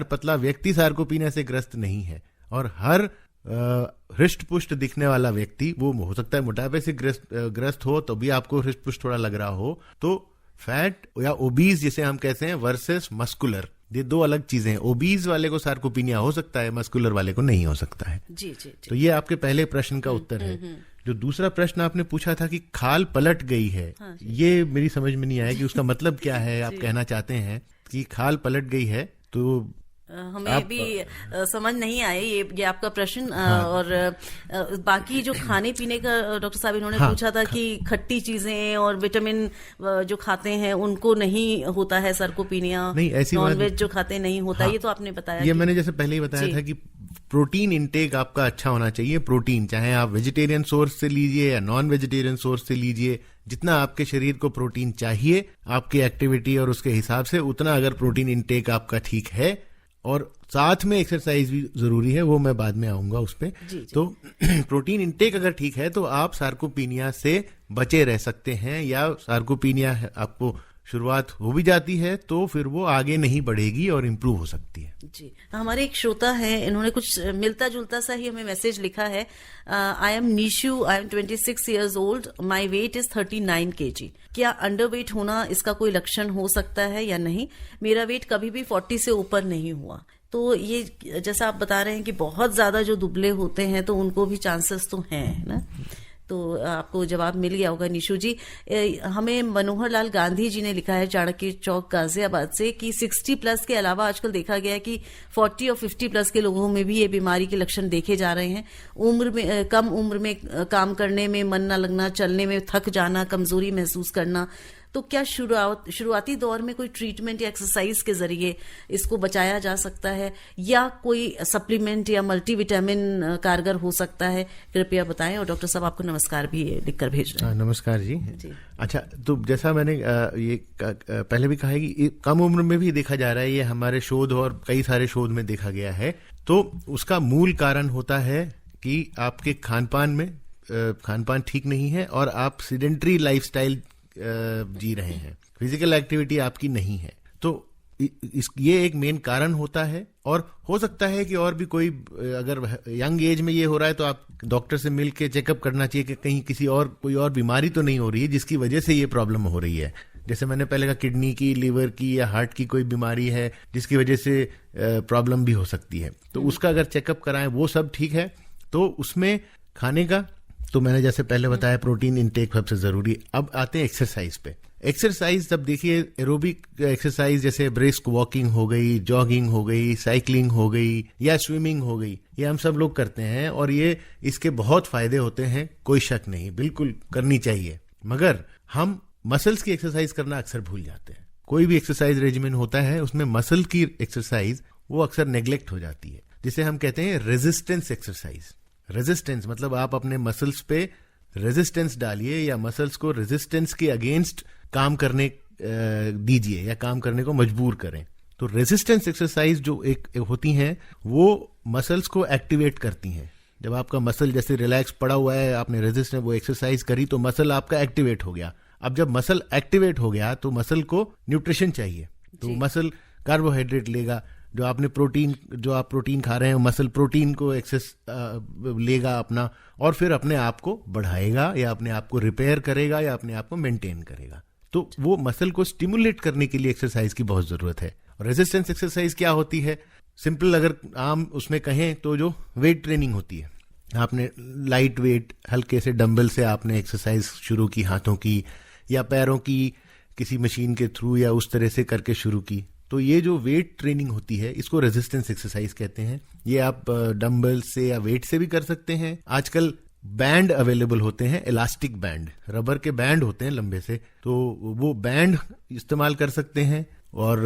पतला व्यक्ति सार्कोपीनिया से ग्रस्त नहीं है, और हर हृष्ट पुष्ट दिखने वाला व्यक्ति, वो हो सकता है मोटापे से ग्रस्त हो तो भी आपको हृष्ट पुष्ट थोड़ा लग रहा हो। तो फैट या ओबीज जिसे हम कहते हैं वर्सेस मस्कुलर, ये दो अलग चीजें हैं। ओबीज वाले को सार्कोपीनिया हो सकता है, मस्कुलर वाले को नहीं हो सकता है। जी जी। तो ये आपके पहले प्रश्न का उत्तर है। जो दूसरा प्रश्न आपने पूछा था कि खाल पलट गई है, ये मेरी समझ में नहीं आया कि उसका मतलब क्या है। आप कहना चाहते हैं कि खाल पलट गई है, तो हमें भी समझ नहीं आए ये आपका प्रश्न। और बाकी जो खाने पीने का डॉक्टर साहब इन्होंने पूछा था कि खट्टी चीजें और विटामिन जो खाते हैं उनको नहीं होता है सार्कोपीनिया, नहीं ऐसी नॉनवेज जो खाते नहीं होता। ये तो आपने बताया, ये मैंने जैसे पहले ही बताया था कि प्रोटीन इंटेक आपका अच्छा होना चाहिए। प्रोटीन चाहे आप वेजिटेरियन सोर्स से लीजिए या नॉन वेजिटेरियन सोर्स से लीजिए, जितना आपके शरीर को प्रोटीन चाहिए आपकी एक्टिविटी और उसके हिसाब से, उतना अगर प्रोटीन इंटेक आपका ठीक है, और साथ में एक्सरसाइज भी जरूरी है, वो मैं बाद में आऊंगा उस पे। तो प्रोटीन इंटेक अगर ठीक है तो आप सार्कोपीनिया से बचे रह सकते हैं, या सार्कोपीनिया आपको शुरुआत हो भी जाती है तो फिर वो आगे नहीं बढ़ेगी और इम्प्रूव हो सकती है। जी, हमारे एक श्रोता है, इन्होंने कुछ मिलता जुलता सा ही हमें मैसेज लिखा है। I am Nishu, I am 26 years old, my weight is 39 kg। क्या अंडरवेट होना इसका कोई लक्षण हो सकता है या नहीं? मेरा वेट कभी भी 40 से ऊपर नहीं हुआ। तो ये जैसा आप बता रहे हैं कि बहुत ज्यादा जो दुबले होते हैं तो उनको भी चांसेस तो हैं ना। तो आपको जवाब मिल गया होगा निशु जी। हमें मनोहर लाल गांधी जी ने लिखा है चाणक्य चौक गाजियाबाद से कि 60 प्लस के अलावा आजकल देखा गया है कि 40 और 50 प्लस के लोगों में भी ये बीमारी के लक्षण देखे जा रहे हैं। कम उम्र में काम करने में मन न लगना, चलने में थक जाना, कमजोरी महसूस करना। तो क्या शुरुआती दौर में कोई ट्रीटमेंट या एक्सरसाइज के जरिए इसको बचाया जा सकता है, या कोई सप्लीमेंट या मल्टीविटामिन कारगर हो सकता है? कृपया बताएं। और डॉक्टर साहब आपको नमस्कार भी लिखकर भेज रहे हैं। नमस्कार जी। अच्छा, तो जैसा मैंने ये पहले भी कहा है कि कम उम्र में भी देखा जा रहा है, ये हमारे शोध और कई सारे शोध में देखा गया है। तो उसका मूल कारण होता है कि आपके खानपान ठीक नहीं है और आप सीडेंटरी लाइफस्टाइल जी रहे हैं, फिजिकल एक्टिविटी आपकी नहीं है। तो ये एक मेन कारण होता है। और हो सकता है कि और भी कोई, अगर यंग एज में ये हो रहा है तो आप डॉक्टर से मिल के चेकअप करना चाहिए कि कहीं कोई और बीमारी तो नहीं हो रही है जिसकी वजह से ये प्रॉब्लम हो रही है। जैसे मैंने पहले कहा, किडनी की, लिवर की या हार्ट की कोई बीमारी है जिसकी वजह से प्रॉब्लम भी हो सकती है। तो उसका अगर चेकअप कराएं, वो सब ठीक है। तो उसमें खाने का तो मैंने जैसे पहले बताया, प्रोटीन इंटेक सबसे जरूरी। अब आते हैं एक्सरसाइज पे। एक्सरसाइज जब देखिए, एरोबिक एक्सरसाइज जैसे ब्रिस्क वॉकिंग हो गई, जॉगिंग हो गई, साइकिलिंग हो गई या स्विमिंग हो गई, ये हम सब लोग करते हैं और ये इसके बहुत फायदे होते हैं, कोई शक नहीं, बिल्कुल करनी चाहिए। मगर हम मसल्स की एक्सरसाइज करना अक्सर भूल जाते हैं। कोई भी एक्सरसाइज रेजिमेंट होता है उसमें मसल की एक्सरसाइज वो अक्सर नेग्लेक्ट हो जाती है, जिसे हम कहते हैं रेजिस्टेंस एक्सरसाइज। रेजिस्टेंस मतलब आप अपने मसल्स पे रेजिस्टेंस डालिए या मसल्स को रेजिस्टेंस के अगेंस्ट काम करने दीजिए या काम करने को मजबूर करें। तो रेजिस्टेंस एक्सरसाइज जो एक होती हैं वो मसल्स को एक्टिवेट करती हैं। जब आपका मसल जैसे रिलैक्स पड़ा हुआ है, आपने रेजिस्टेंस वो एक्सरसाइज करी तो मसल आपका एक्टिवेट हो गया। अब जब मसल एक्टिवेट हो गया तो मसल को न्यूट्रिशन चाहिए, तो मसल कार्बोहाइड्रेट लेगा। जो आप प्रोटीन खा रहे हैं, मसल प्रोटीन को एक्सेस लेगा अपना, और फिर अपने आप को बढ़ाएगा या अपने आप को रिपेयर करेगा या अपने आप को मेंटेन करेगा। तो वो मसल को स्टिमुलेट करने के लिए एक्सरसाइज की बहुत जरूरत है। रेजिस्टेंस एक्सरसाइज क्या होती है? सिंपल अगर आम उसमें कहें तो जो वेट ट्रेनिंग होती है, आपने लाइट वेट हल्के से डंबल से आपने एक्सरसाइज शुरू की, हाथों की या पैरों की किसी मशीन के थ्रू या उस तरह से करके शुरू की, तो ये जो वेट ट्रेनिंग होती है इसको रेजिस्टेंस एक्सरसाइज कहते हैं। ये आप डंबल से या वेट से भी कर सकते हैं। आजकल बैंड अवेलेबल होते हैं, इलास्टिक बैंड, रबर के बैंड होते हैं लंबे से, तो वो बैंड इस्तेमाल कर सकते हैं। और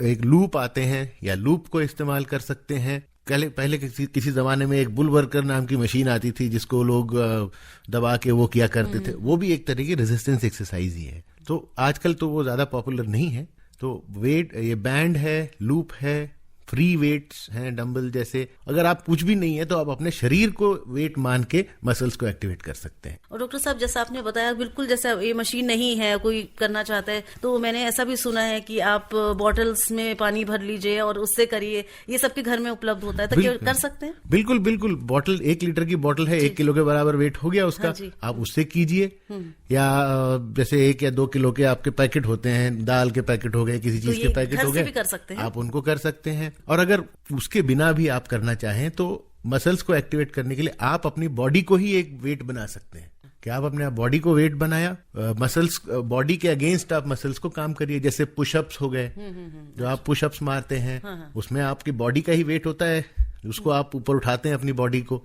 एक लूप आते हैं या लूप को इस्तेमाल कर सकते हैं। पहले किसी जमाने में एक बुल वर्कर नाम की मशीन आती थी जिसको लोग दबा के वो किया करते थे, वो भी एक तरह की रेजिस्टेंस एक्सरसाइज ही है। तो आजकल तो वो ज्यादा पॉपुलर नहीं है। तो वेट, ये बैंड है, लूप है, फ्री वेट्स हैं डंबल जैसे। अगर आप कुछ भी नहीं है तो आप अपने शरीर को वेट मान के मसल्स को एक्टिवेट कर सकते हैं। और डॉक्टर साहब, जैसा आपने बताया, बिल्कुल जैसा ये मशीन नहीं है, कोई करना चाहता है तो मैंने ऐसा भी सुना है कि आप बॉटल्स में पानी भर लीजिए और उससे करिए, ये सबके घर में उपलब्ध होता है, तो क्या कर सकते हैं? बिल्कुल बिल्कुल। बॉटल 1 लीटर की बॉटल है, 1 किलो के बराबर वेट हो गया उसका। हाँ, आप उससे कीजिए। या जैसे 1 या 2 किलो के आपके पैकेट होते हैं, दाल के पैकेट हो गए, किसी चीज के पैकेट हो गए, कर सकते हैं आप उनको कर सकते हैं। और अगर उसके बिना भी आप करना चाहें तो मसल्स को एक्टिवेट करने के लिए आप अपनी बॉडी को ही एक वेट बना सकते हैं कि आप अपने बॉडी को वेट बनाया, मसल्स, बॉडी के अगेंस्ट आप मसल्स को काम करिए। जैसे पुशअप्स हो गए, जो आप पुशअप्स मारते हैं, उसमें आपकी बॉडी का ही वेट होता है, उसको आप ऊपर उठाते हैं अपनी बॉडी को।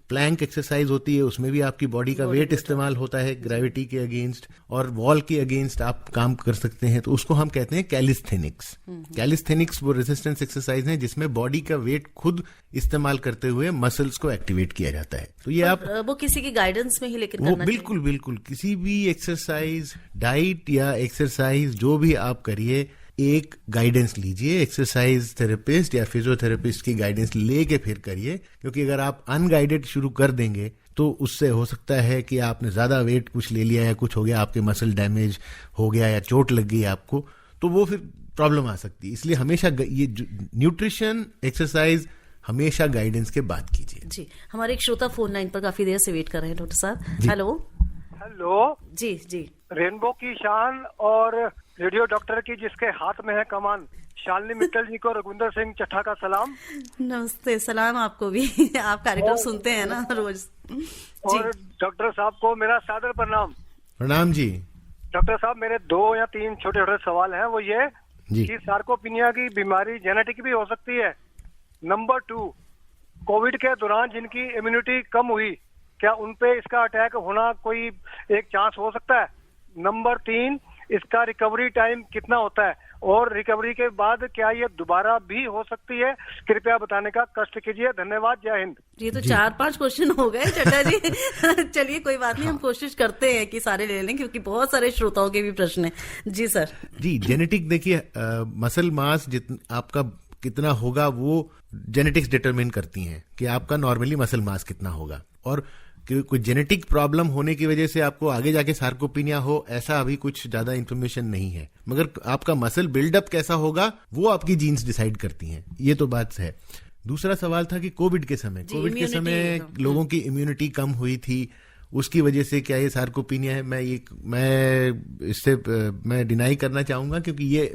प्लैंक एक्सरसाइज होती है, उसमें भी आपकी बॉडी का वेट इस्तेमाल होता है ग्रेविटी के अगेंस्ट और वॉल के अगेंस्ट आप काम कर सकते हैं, तो उसको हम कहते हैं कैलिस्थेनिक्स। कैलिस्थेनिक्स वो रेजिस्टेंस एक्सरसाइज है जिसमें बॉडी का वेट खुद इस्तेमाल करते हुए मसल्स को एक्टिवेट किया जाता है। तो ये आप वो किसी की गाइडेंस में ही लेकिन करना बिल्कुल बिल्कुल किसी भी एक्सरसाइज, डाइट या एक्सरसाइज जो भी आप करिए, एक गाइडेंस लीजिए, एक्सरसाइज थेरेपिस्ट या फिजियोथेरेपिस्ट की गाइडेंस लेके फिर करिए। क्योंकि अगर आप अनगाइडेड शुरू कर देंगे तो उससे हो सकता है कि आपने ज्यादा वेट कुछ ले लिया या कुछ हो गया, आपके मसल डैमेज हो गया या चोट लग गई आपको, तो वो फिर प्रॉब्लम आ सकती है। इसलिए हमेशा ये न्यूट्रिशन, एक्सरसाइज हमेशा गाइडेंस के बाद कीजिए। जी, हमारे एक श्रोता फोन लाइन पर काफी देर से वेट कर रहे हैं डॉक्टर साहब। हेलो। हेलो जी जी। रेनबो की शान और रेडियो डॉक्टर की जिसके हाथ में है कमान, शालिनी मित्तल जी को रघुविंदर सिंह चट्ठा का सलाम। नमस्ते, सलाम आपको भी। आप कार्यक्रम सुनते हैं ना रोज। और डॉक्टर साहब को मेरा सादर प्रणाम। प्रणाम जी। डॉक्टर साहब, मेरे 2 या 3 छोटे छोटे सवाल हैं। वो ये कि सार्कोपिनिया की बीमारी जेनेटिक भी हो सकती है। नंबर 2, कोविड के दौरान जिनकी इम्यूनिटी कम हुई, क्या उनपे इसका अटैक होना कोई एक चांस हो सकता है? नंबर 3, इसका रिकवरी टाइम कितना होता है और रिकवरी के बाद क्या ये दोबारा भी हो सकती है? कृपया बताने का कष्ट कीजिए। धन्यवाद। जय हिंद। ये तो 4-5 क्वेश्चन हो गए चड्ढा जी। चलिए कोई बात नहीं, हम कोशिश करते हैं कि सारे ले लें क्योंकि बहुत सारे श्रोताओं के भी प्रश्न हैं। जी सर। जी, जेनेटिक देखिए, मसल मास आपका कितना होगा वो जेनेटिक्स डिटरमिन करती हैं कि आपका नॉर्मली मसल मास कितना होगा। और कोई जेनेटिक प्रॉब्लम होने की वजह से आपको आगे जाके सार्कोपिनिया हो, ऐसा अभी कुछ ज्यादा इन्फॉर्मेशन नहीं है। मगर आपका मसल बिल्डअप कैसा होगा वो आपकी जीन्स डिसाइड करती हैं, ये तो बात है। दूसरा सवाल था कि कोविड के समय लोगों की इम्यूनिटी कम हुई थी, उसकी वजह से क्या ये सार्कोपिनिया है? मैं डिनाई करना चाहूंगा क्योंकि ये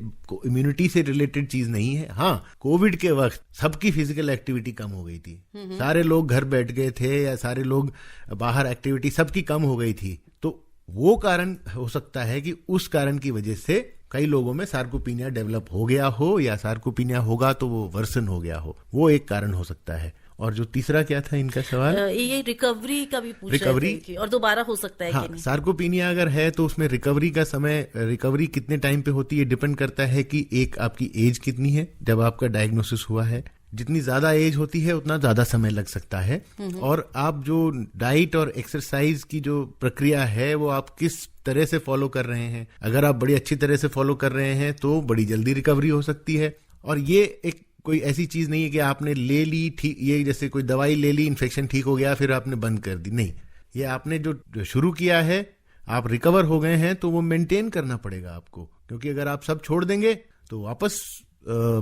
इम्यूनिटी से रिलेटेड चीज नहीं है। हाँ, कोविड के वक्त सबकी फिजिकल एक्टिविटी कम हो गई थी, सारे लोग घर बैठ गए थे या सारे लोग बाहर, एक्टिविटी सबकी कम हो गई थी, तो वो कारण हो सकता है कि उस कारण की वजह से कई लोगों में सार्कोपिनिया डेवलप हो गया हो या सार्कोपिनिया होगा तो वो वर्सन हो गया हो, वो एक कारण हो सकता है। और जो तीसरा क्या था इनका सवाल? ये रिकवरी का भी पूछ रहे थे और दोबारा हो सकता है कि नहीं? सार्कोपिनिया अगर है तो उसमें रिकवरी का समय, रिकवरी कितने टाइम पे होती है डिपेंड करता है कि एक आपकी एज कितनी है जब आपका डायग्नोसिस हुआ है। जितनी ज्यादा एज होती है उतना ज्यादा समय लग सकता है। और आप जो डाइट और एक्सरसाइज की जो प्रक्रिया है वो आप किस तरह से फॉलो कर रहे हैं, अगर आप बड़ी अच्छी तरह से फॉलो कर रहे हैं तो बड़ी जल्दी रिकवरी हो सकती है। और ये एक कोई ऐसी चीज नहीं है कि आपने ले ली ठीक, ये जैसे कोई दवाई ले ली, इन्फेक्शन ठीक हो गया फिर आपने बंद कर दी, नहीं। ये आपने जो शुरू किया है, आप रिकवर हो गए हैं तो वो मेंटेन करना पड़ेगा आपको, क्योंकि अगर आप सब छोड़ देंगे तो वापस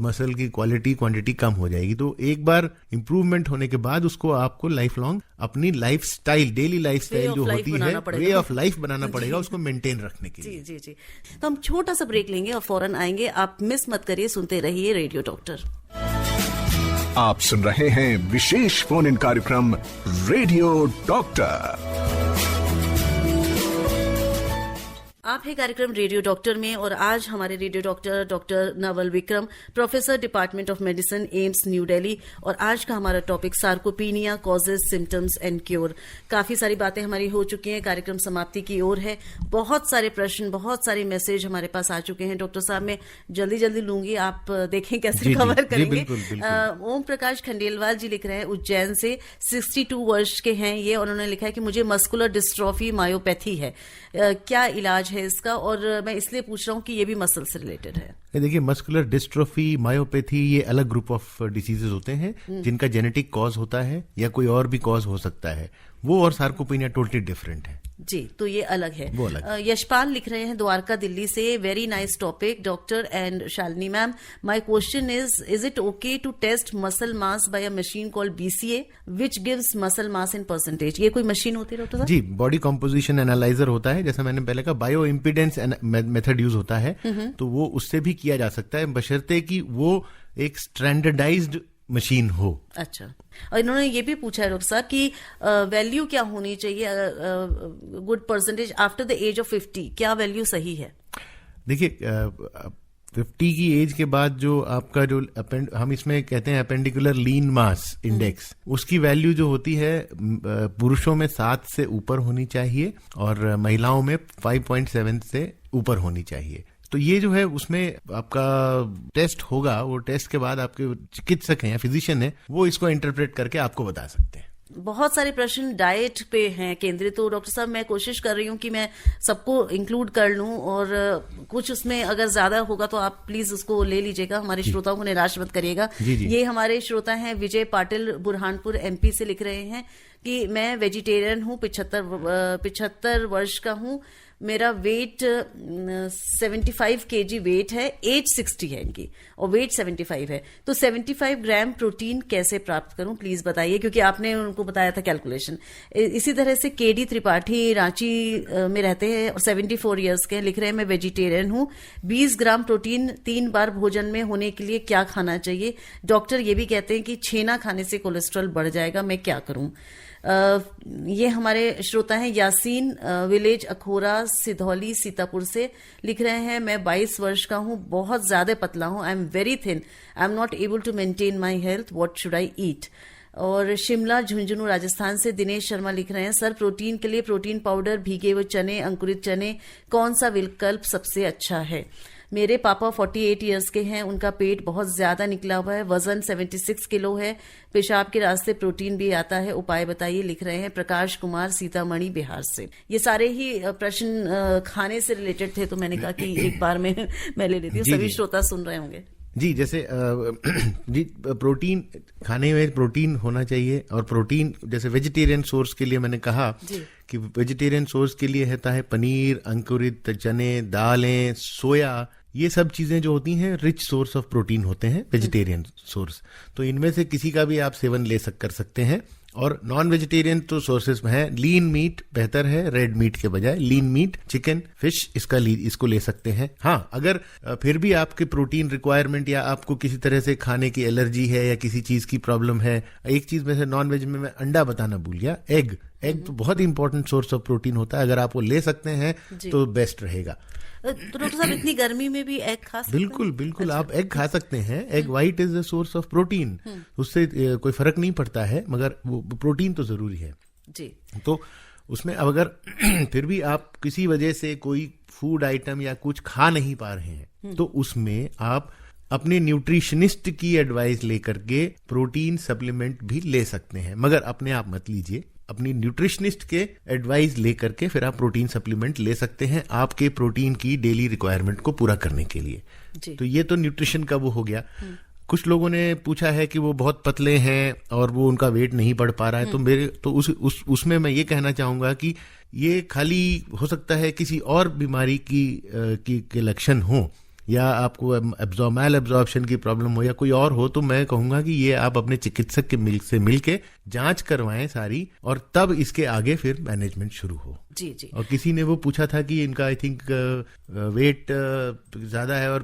मसल की क्वालिटी क्वांटिटी कम हो जाएगी। तो एक बार इंप्रूवमेंट होने के बाद उसको आपको लाइफ लॉन्ग अपनी life style, daily life style जो होती है, वे ऑफ लाइफ बनाना पड़ेगा उसको मेंटेन रखने के लिए। जी जी जी। तो हम छोटा सा ब्रेक लेंगे और फौरन आएंगे। आप मिस मत करिए, सुनते रहिए रेडियो डॉक्टर। आप सुन रहे हैं विशेष फोन इन कार्यक्रम रेडियो डॉक्टर। आप है कार्यक्रम रेडियो डॉक्टर में और आज हमारे radio doctor Naval Vikram, professor department of medicine, AIIMS new Delhi. और आज का हमारा topic sarcopenia, causes, symptoms and cure. काफी सारी बातें हमारी हो चुकी हैं, कार्यक्रम समाप्ति की ओर है। बहुत सारे प्रश्न, बहुत सारे मैसेज हमारे पास आ चुके हैं। डॉक्टर साहब मैं जल्दी लूंगी, आप देखें कैसे कवर करेंगे। बिल्कुल। ओम प्रकाश खंडेलवाल जी लिख रहे हैं उज्जैन से, 62 वर्ष के हैं ये, और उन्होंने लिखा है कि मुझे मस्कुलर डिस्ट्रॉफी मायोपैथी है, क्या इलाज है इसका? और मैं इसलिए पूछ रहा हूँ कि ये भी मसल से रिलेटेड है। देखिए, मस्कुलर डिस्ट्रोफी, मायोपैथी, ये अलग ग्रुप ऑफ डिसीजेज होते हैं जिनका जेनेटिक कॉज होता है या कोई और भी कॉज हो सकता है। वो और सार्कोपीनिया टोटली डिफरेंट है जी, तो ये अलग है। वो अलग। यशपाल लिख रहे हैं द्वारका दिल्ली से, very nice topic doctor and Shalini ma'am. My question is it okay to test muscle mass by a machine called BCA which gives muscle mass in percentage? ये कोई मशीन होती है डॉक्टर साहब? जी, बॉडी कॉम्पोजिशन एनालाइजर होता है, जैसा मैंने पहले कहा। बायो इम्पीडेंस मेथड यूज होता है, तो वो उससे भी किया जा सकता है, बशर्ते कि वो एक स्टैंडर्डाइज्ड मशीन हो। अच्छा, और इन्होंने ये भी पूछा है डॉक्टर साहब कि वैल्यू क्या होनी चाहिए, good percentage after the age of 50, क्या वैल्यू सही है? देखिए, 50 की एज के बाद जो आपका जो हम इसमें कहते हैं अपेंडिकुलर लीन मास इंडेक्स, उसकी वैल्यू जो होती है पुरुषों में 7 से ऊपर होनी चाहिए और महिलाओं में 5.7 से ऊपर होनी चाहिए। तो ये जो है उसमें आपका टेस्ट होगा, वो टेस्ट के बाद आपके चिकित्सक हैं या फिजिशियन है, वो इसको इंटरप्रेट करके आपको बता सकते हैं। बहुत सारे प्रश्न डाइट पे हैं केंद्रित, तो डॉक्टर साहब मैं कोशिश कर रही हूँ कि मैं सबको इंक्लूड कर लूँ, और कुछ उसमें अगर ज्यादा होगा तो आप प्लीज उसको ले लीजिएगा, हमारे श्रोताओं को निराश मत करिएगा। ये हमारे श्रोता हैं विजय पाटिल, बुरहानपुर MP से लिख रहे हैं कि मैं वेजिटेरियन हूँ, 75 वर्ष का हूँ, मेरा वेट 75 kg वेट है, एज 60 है इनकी और वेट 75 है, तो 75 ग्राम प्रोटीन कैसे प्राप्त करूं प्लीज बताइए, क्योंकि आपने उनको बताया था कैलकुलेशन। इसी तरह से KD त्रिपाठी रांची में रहते हैं और 74 ईयर्स के, लिख रहे हैं मैं वेजिटेरियन हूं, 20 ग्राम प्रोटीन 3 बार भोजन में होने के लिए क्या खाना चाहिए? डॉक्टर ये भी कहते हैं कि छेना खाने से कोलेस्ट्रॉल बढ़ जाएगा, मैं क्या करूं? ये हमारे श्रोता हैं यासीन, विलेज अखोरा, सिधौली, सीतापुर से, लिख रहे हैं मैं 22 वर्ष का हूं, बहुत ज्यादा पतला हूं, I am very thin, I am not able to maintain my health, what should I eat? और शिमला, झुंझुनू, राजस्थान से दिनेश शर्मा लिख रहे हैं सर, प्रोटीन के लिए प्रोटीन पाउडर, भीगे हुए चने, अंकुरित चने, कौन सा विकल्प सबसे अच्छा है? मेरे पापा 48 इयर्स के हैं, उनका पेट बहुत ज्यादा निकला हुआ है, वजन 76 किलो है, पेशाब के रास्ते प्रोटीन भी आता है, उपाय बताइए, लिख रहे हैं प्रकाश कुमार, सीतामढ़ी, बिहार से। ये सारे ही प्रश्न खाने से रिलेटेड थे, तो मैंने कहा कि एक बार में मैं ले लेती हूँ, सभी श्रोता सुन रहे होंगे। जी, जैसे जी, प्रोटीन खाने में प्रोटीन होना चाहिए, और प्रोटीन जैसे वेजिटेरियन सोर्स के लिए मैंने कहा कि वेजिटेरियन सोर्स के लिए होता है पनीर, अंकुरित चने, दालें, सोया, ये सब चीजें जो होती हैं रिच सोर्स ऑफ प्रोटीन होते हैं, वेजिटेरियन सोर्स। तो इनमें से किसी का भी आप सेवन कर सकते हैं। और नॉन वेजिटेरियन तो सोर्सेज में है, लीन मीट बेहतर है रेड मीट के बजाय, लीन मीट, चिकन, फिश, इसको ले सकते हैं। हाँ, अगर फिर भी आपके प्रोटीन रिक्वायरमेंट या आपको किसी तरह से खाने की एलर्जी है या किसी चीज की प्रॉब्लम है, एक चीज में से नॉन वेज में मैं अंडा बताना भूल गया, एग तो बहुत इंपॉर्टेंट सोर्स ऑफ प्रोटीन होता है, अगर आप वो ले सकते हैं तो बेस्ट रहेगा। तो डॉक्टर साहब इतनी गर्मी में भी एग खा सकते हैं? बिल्कुल, आप एग खा सकते हैं। Egg white is the source of protein, उससे कोई फर्क नहीं पड़ता है, मगर वो प्रोटीन तो जरूरी है जी। तो उसमें अब अगर फिर भी आप किसी वजह से कोई फूड आइटम या कुछ खा नहीं पा रहे हैं, तो उसमें आप अपने न्यूट्रिशनिस्ट की एडवाइस लेकर के प्रोटीन सप्लीमेंट भी ले सकते हैं, मगर अपने आप मत लीजिए, अपनी न्यूट्रिशनिस्ट के एडवाइस लेकर के फिर आप प्रोटीन सप्लीमेंट ले सकते हैं आपके प्रोटीन की डेली रिक्वायरमेंट को पूरा करने के लिए। तो ये तो न्यूट्रिशन का वो हो गया। कुछ लोगों ने पूछा है कि वो बहुत पतले हैं और वो उनका वेट नहीं बढ़ पा रहा है, तो उसमें मैं ये कहना चाहूंगा कि ये खाली हो सकता है किसी और बीमारी के लक्षण हो, या आपको मैल एब्जॉर्प्शन की प्रॉब्लम हो, या कोई और हो, तो मैं कहूंगा कि ये आप अपने चिकित्सक से मिलके जांच करवाएं सारी, और तब इसके आगे फिर मैनेजमेंट शुरू हो। जी जी। और किसी ने वो पूछा था कि इनका आई थिंक वेट ज्यादा है और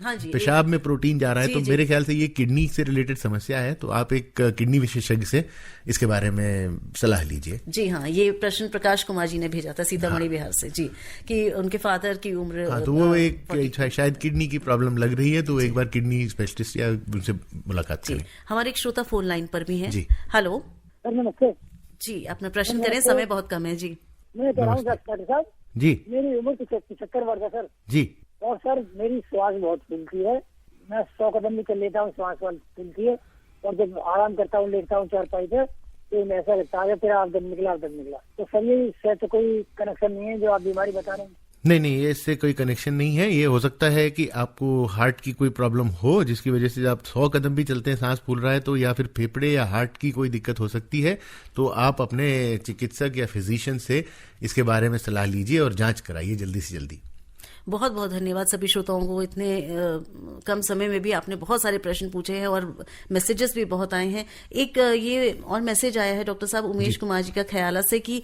हाँ जी, पेशाब में प्रोटीन जा रहा है, जी, तो जी। मेरे ख्याल से ये किडनी से रिलेटेड समस्या है, तो आप एक किडनी विशेषज्ञ से इसके बारे में सलाह लीजिए। जी हाँ, ये प्रश्न प्रकाश कुमार जी ने भेजा था सीतामढ़ी बिहार से जी, कि उनके फादर की उम्र हाँ, तो वो एक शायद किडनी की प्रॉब्लम लग रही है, तो एक बार किडनी स्पेशलिस्ट या उनसे मुलाकात जी। करें। हमारे एक श्रोता फोन लाइन पर भी हैं। जी। हेलो सर नमस्ते। जी, अपना प्रश्न करें, समय बहुत कम है जी। मैं कह रहा हूँ डॉक्टर साहब, जी मेरी उम्र 75 वर्ष है सर, जी। और सर मेरी श्वास बहुत फूलती है। मैं 100 कदम भी चल लेता हूँ, श्वास फूलती है, और जब आराम करता हूँ, लेटता हूँ चारपाई पे, तो ऐसा लगता है फिर आप दम निकला। तो सर ये इससे तो कोई कनेक्शन नहीं है जो आप बीमारी बता रहे हैं? नहीं, ये इससे कोई कनेक्शन नहीं है। ये हो सकता है कि आपको हार्ट की कोई प्रॉब्लम हो, जिसकी वजह से आप 100 कदम भी चलते हैं, सांस फूल रहा है, तो या फिर फेफड़े या हार्ट की कोई दिक्कत हो सकती है। तो आप अपने चिकित्सक या फिजिशियन से इसके बारे में सलाह लीजिए और जांच कराइए जल्दी से जल्दी। बहुत बहुत धन्यवाद सभी श्रोताओं को, इतने कम समय में भी आपने बहुत सारे प्रश्न पूछे हैं और मैसेजेस भी बहुत आए हैं। एक ये और मैसेज आया है डॉक्टर साहब उमेश कुमार जी का ख्याला से कि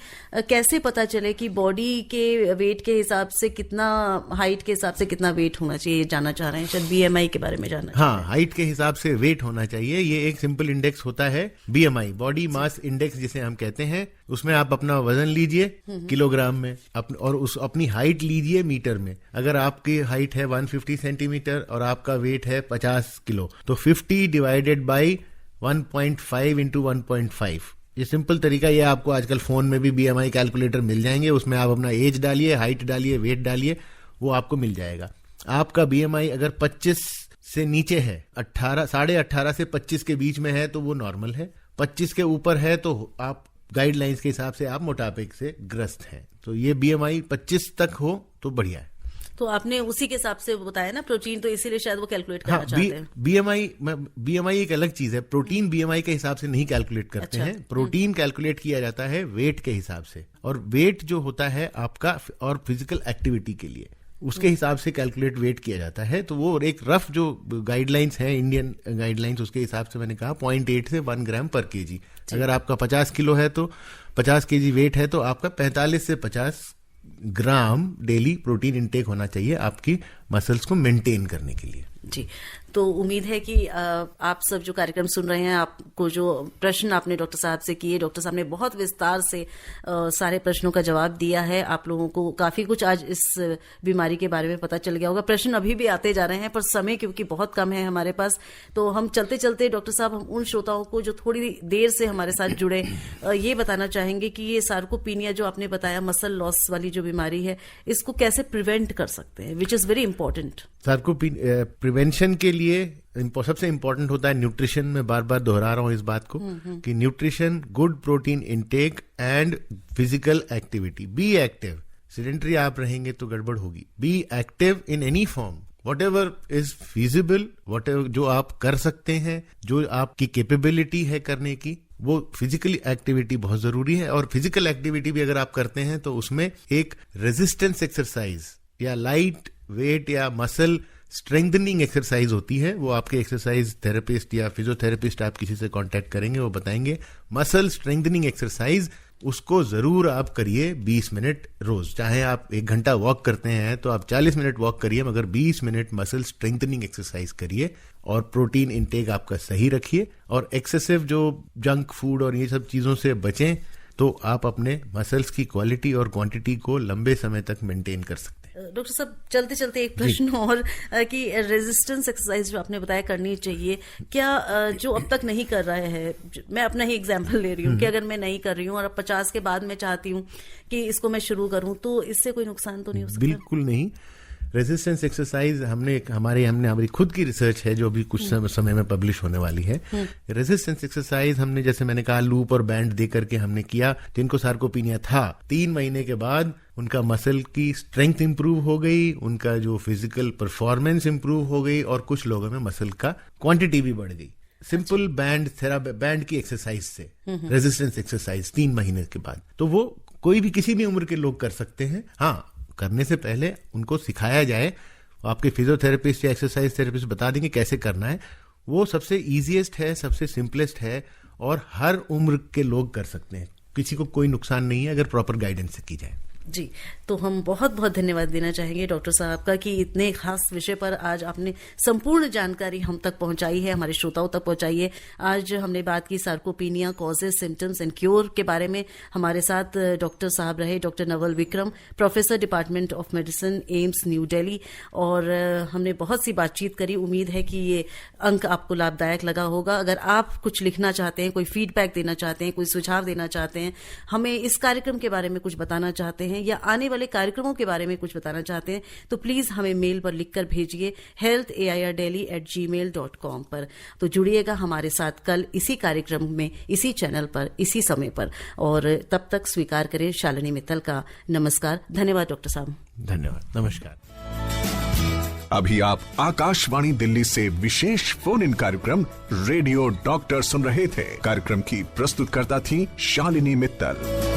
कैसे पता चले कि बॉडी के वेट के हिसाब से कितना, हाइट के हिसाब से कितना वेट होना चाहिए, जानना चाह रहे हैं, शायद बीएमआई के बारे में जानना। हाँ, हाइट के हिसाब से वेट होना चाहिए। ये एक सिंपल इंडेक्स होता है बीएमआई, बॉडी मास इंडेक्स जिसे हम कहते हैं। उसमें आप अपना वजन लीजिए किलोग्राम में, और उस अपनी हाइट लीजिए मीटर में। अगर आपकी हाइट है 150 सेंटीमीटर और आपका वेट है 50 किलो, तो 50 डिवाइडेड बाई 1.5 इंटू 1.5। ये सिंपल तरीका, ये आपको आजकल फोन में भी बीएमआई कैलकुलेटर मिल जाएंगे। उसमें आप अपना एज डालिए, हाइट डालिए, वेट डालिए, वो आपको मिल जाएगा। आपका बीएमआई अगर 25 से नीचे है, 18.5 से 25 के बीच में है, तो वो नॉर्मल है। 25 के ऊपर है तो आप गाइडलाइंस के हिसाब से आप मोटापे से ग्रस्त हैं। तो ये बीएमआई 25 तक हो तो बढ़िया है। तो आपने उसी के हिसाब से बताया ना प्रोटीन, तो इसीलिए शायद वो कैलकुलेट करना चाहते हैं। बीएमआई एक अलग चीज है। प्रोटीन बीएमआई के हिसाब से नहीं कैलकुलेट करते हैं। प्रोटीन कैलकुलेट किया जाता है वेट के हिसाब से, और वेट जो होता है आपका और फिजिकल एक्टिविटी के लिए, उसके हिसाब से कैलकुलेट वेट किया जाता है। तो वो एक रफ जो गाइडलाइंस है, इंडियन गाइडलाइंस, उसके हिसाब से मैंने कहा 0.8 से 1 ग्राम पर केजी। अगर आपका 50 किलो है तो 50 केजी वेट है, तो आपका 45 से 50 ग्राम डेली प्रोटीन इंटेक होना चाहिए आपकी मसल्स को मेंटेन करने के लिए। जी, तो उम्मीद है कि आप सब जो कार्यक्रम सुन रहे हैं, आपको जो प्रश्न आपने डॉक्टर साहब से किए, डॉक्टर साहब ने बहुत विस्तार से सारे प्रश्नों का जवाब दिया है। आप लोगों को काफी कुछ आज इस बीमारी के बारे में पता चल गया होगा। प्रश्न अभी भी आते जा रहे हैं, पर समय क्योंकि बहुत कम है हमारे पास, तो हम चलते चलते डॉक्टर साहब, हम उन श्रोताओं को जो थोड़ी देर से हमारे साथ जुड़े, ये बताना चाहेंगे कि ये सार्कोपीनिया जो आपने बताया, मसल लॉस वाली जो बीमारी है, इसको कैसे प्रिवेंट कर सकते हैं, which is very important. Prevention के लिए सबसे इंपॉर्टेंट होता है न्यूट्रिशन। में बार बार दोहरा रहा हूं इस बात को कि nutrition, good protein intake and physical activity. Be active. Sedentary आप रहेंगे तो गड़बड़ होगी। Be active in any form, whatever is feasible, whatever जो आप कर सकते हैं, जो आपकी कैपेबिलिटी है करने की, वो फिजिकल एक्टिविटी बहुत जरूरी है। और फिजिकल एक्टिविटी भी अगर आप करते हैं तो उसमें एक रेजिस्टेंस एक्सरसाइज या लाइट वेट या मसल स्ट्रेंथनिंग एक्सरसाइज होती है। वो आपके एक्सरसाइज थेरेपिस्ट या फिजियोथेरेपिस्ट, आप किसी से कांटेक्ट करेंगे, वो बताएंगे। मसल स्ट्रेंथनिंग एक्सरसाइज, उसको जरूर आप करिए 20 मिनट रोज। चाहे आप 1 घंटा वॉक करते हैं तो आप 40 मिनट वॉक करिए, मगर 20 मिनट मसल स्ट्रेंथनिंग एक्सरसाइज करिए। और प्रोटीन इंटेक आपका सही रखिए, और एक्सेसिव जो जंक फूड और ये सब चीजों से बचें, तो आप अपने मसल्स की क्वालिटी और क्वांटिटी को लंबे समय तक मेंटेन कर सकते हैं। डॉक्टर साहब, चलते चलते एक प्रश्न और कि रेजिस्टेंस एक्सरसाइज जो आपने बताया करनी चाहिए, क्या जो अब तक नहीं कर रहा है, मैं अपना ही एग्जांपल ले रही हूँ कि अगर मैं नहीं कर रही हूँ और अब 50 के बाद मैं चाहती हूँ कि इसको मैं शुरू करूँ, तो इससे कोई नुकसान तो नहीं हो सकता? बिल्कुल नहीं। रेजिस्टेंस एक्सरसाइज हमने हमारी खुद की रिसर्च है जो अभी कुछ समय में पब्लिश होने वाली है। रेजिस्टेंस एक्सरसाइज हमने, जैसे मैंने कहा, लूप और बैंड दे करके हमने किया। जिनको सार्कोपीनिया था, 3 महीने के बाद उनका मसल की स्ट्रेंथ इंप्रूव हो गई, उनका जो फिजिकल परफॉर्मेंस इंप्रूव हो गई, और कुछ लोगों में मसल का क्वांटिटी भी बढ़ गई। सिंपल बैंड की एक्सरसाइज से, रेजिस्टेंस एक्सरसाइज 3 महीने के बाद, तो वो कोई भी किसी भी उम्र के लोग कर सकते हैं। हाँ, करने से पहले उनको सिखाया जाए, आपके फिजियोथेरेपिस्ट या एक्सरसाइज थेरेपिस्ट बता देंगे कैसे करना है। वो सबसे इजीएस्ट है, सबसे सिंपलेस्ट है, और हर उम्र के लोग कर सकते हैं, किसी को कोई नुकसान नहीं है अगर प्रॉपर गाइडेंस से की जाए। जी, तो हम बहुत बहुत धन्यवाद देना चाहेंगे डॉक्टर साहब का कि इतने खास विषय पर आज आपने संपूर्ण जानकारी हम तक पहुंचाई है, हमारे श्रोताओं तक पहुंचाई है। आज हमने बात की sarcopenia, causes, symptoms and cure के बारे में। हमारे साथ डॉक्टर साहब रहे doctor Naval Vikram, professor department of medicine, AIIMS new Delhi, और हमने बहुत सी बातचीत करी। उम्मीद है कि ये अंक आपको लाभदायक लगा होगा। अगर आप कुछ लिखना चाहते हैं, कोई फीडबैक देना चाहते हैं, कोई सुझाव देना चाहते हैं, हमें इस कार्यक्रम के बारे में कुछ बताना चाहते हैं या आने वाले कार्यक्रमों के बारे में कुछ बताना चाहते हैं, तो प्लीज हमें मेल पर लिखकर भेजिए healthairdelhi@gmail.com पर। तो जुड़िएगा हमारे साथ कल इसी कार्यक्रम में, इसी चैनल पर, इसी समय पर, और तब तक स्वीकार करें शालिनी मित्तल का नमस्कार। धन्यवाद डॉक्टर साहब। धन्यवाद, नमस्कार। अभी आप आकाशवाणी दिल्ली से विशेष फोन इन कार्यक्रम रेडियो डॉक्टर सुन रहे थे। कार्यक्रम की प्रस्तुतकर्ता थी शालिनी मित्तल।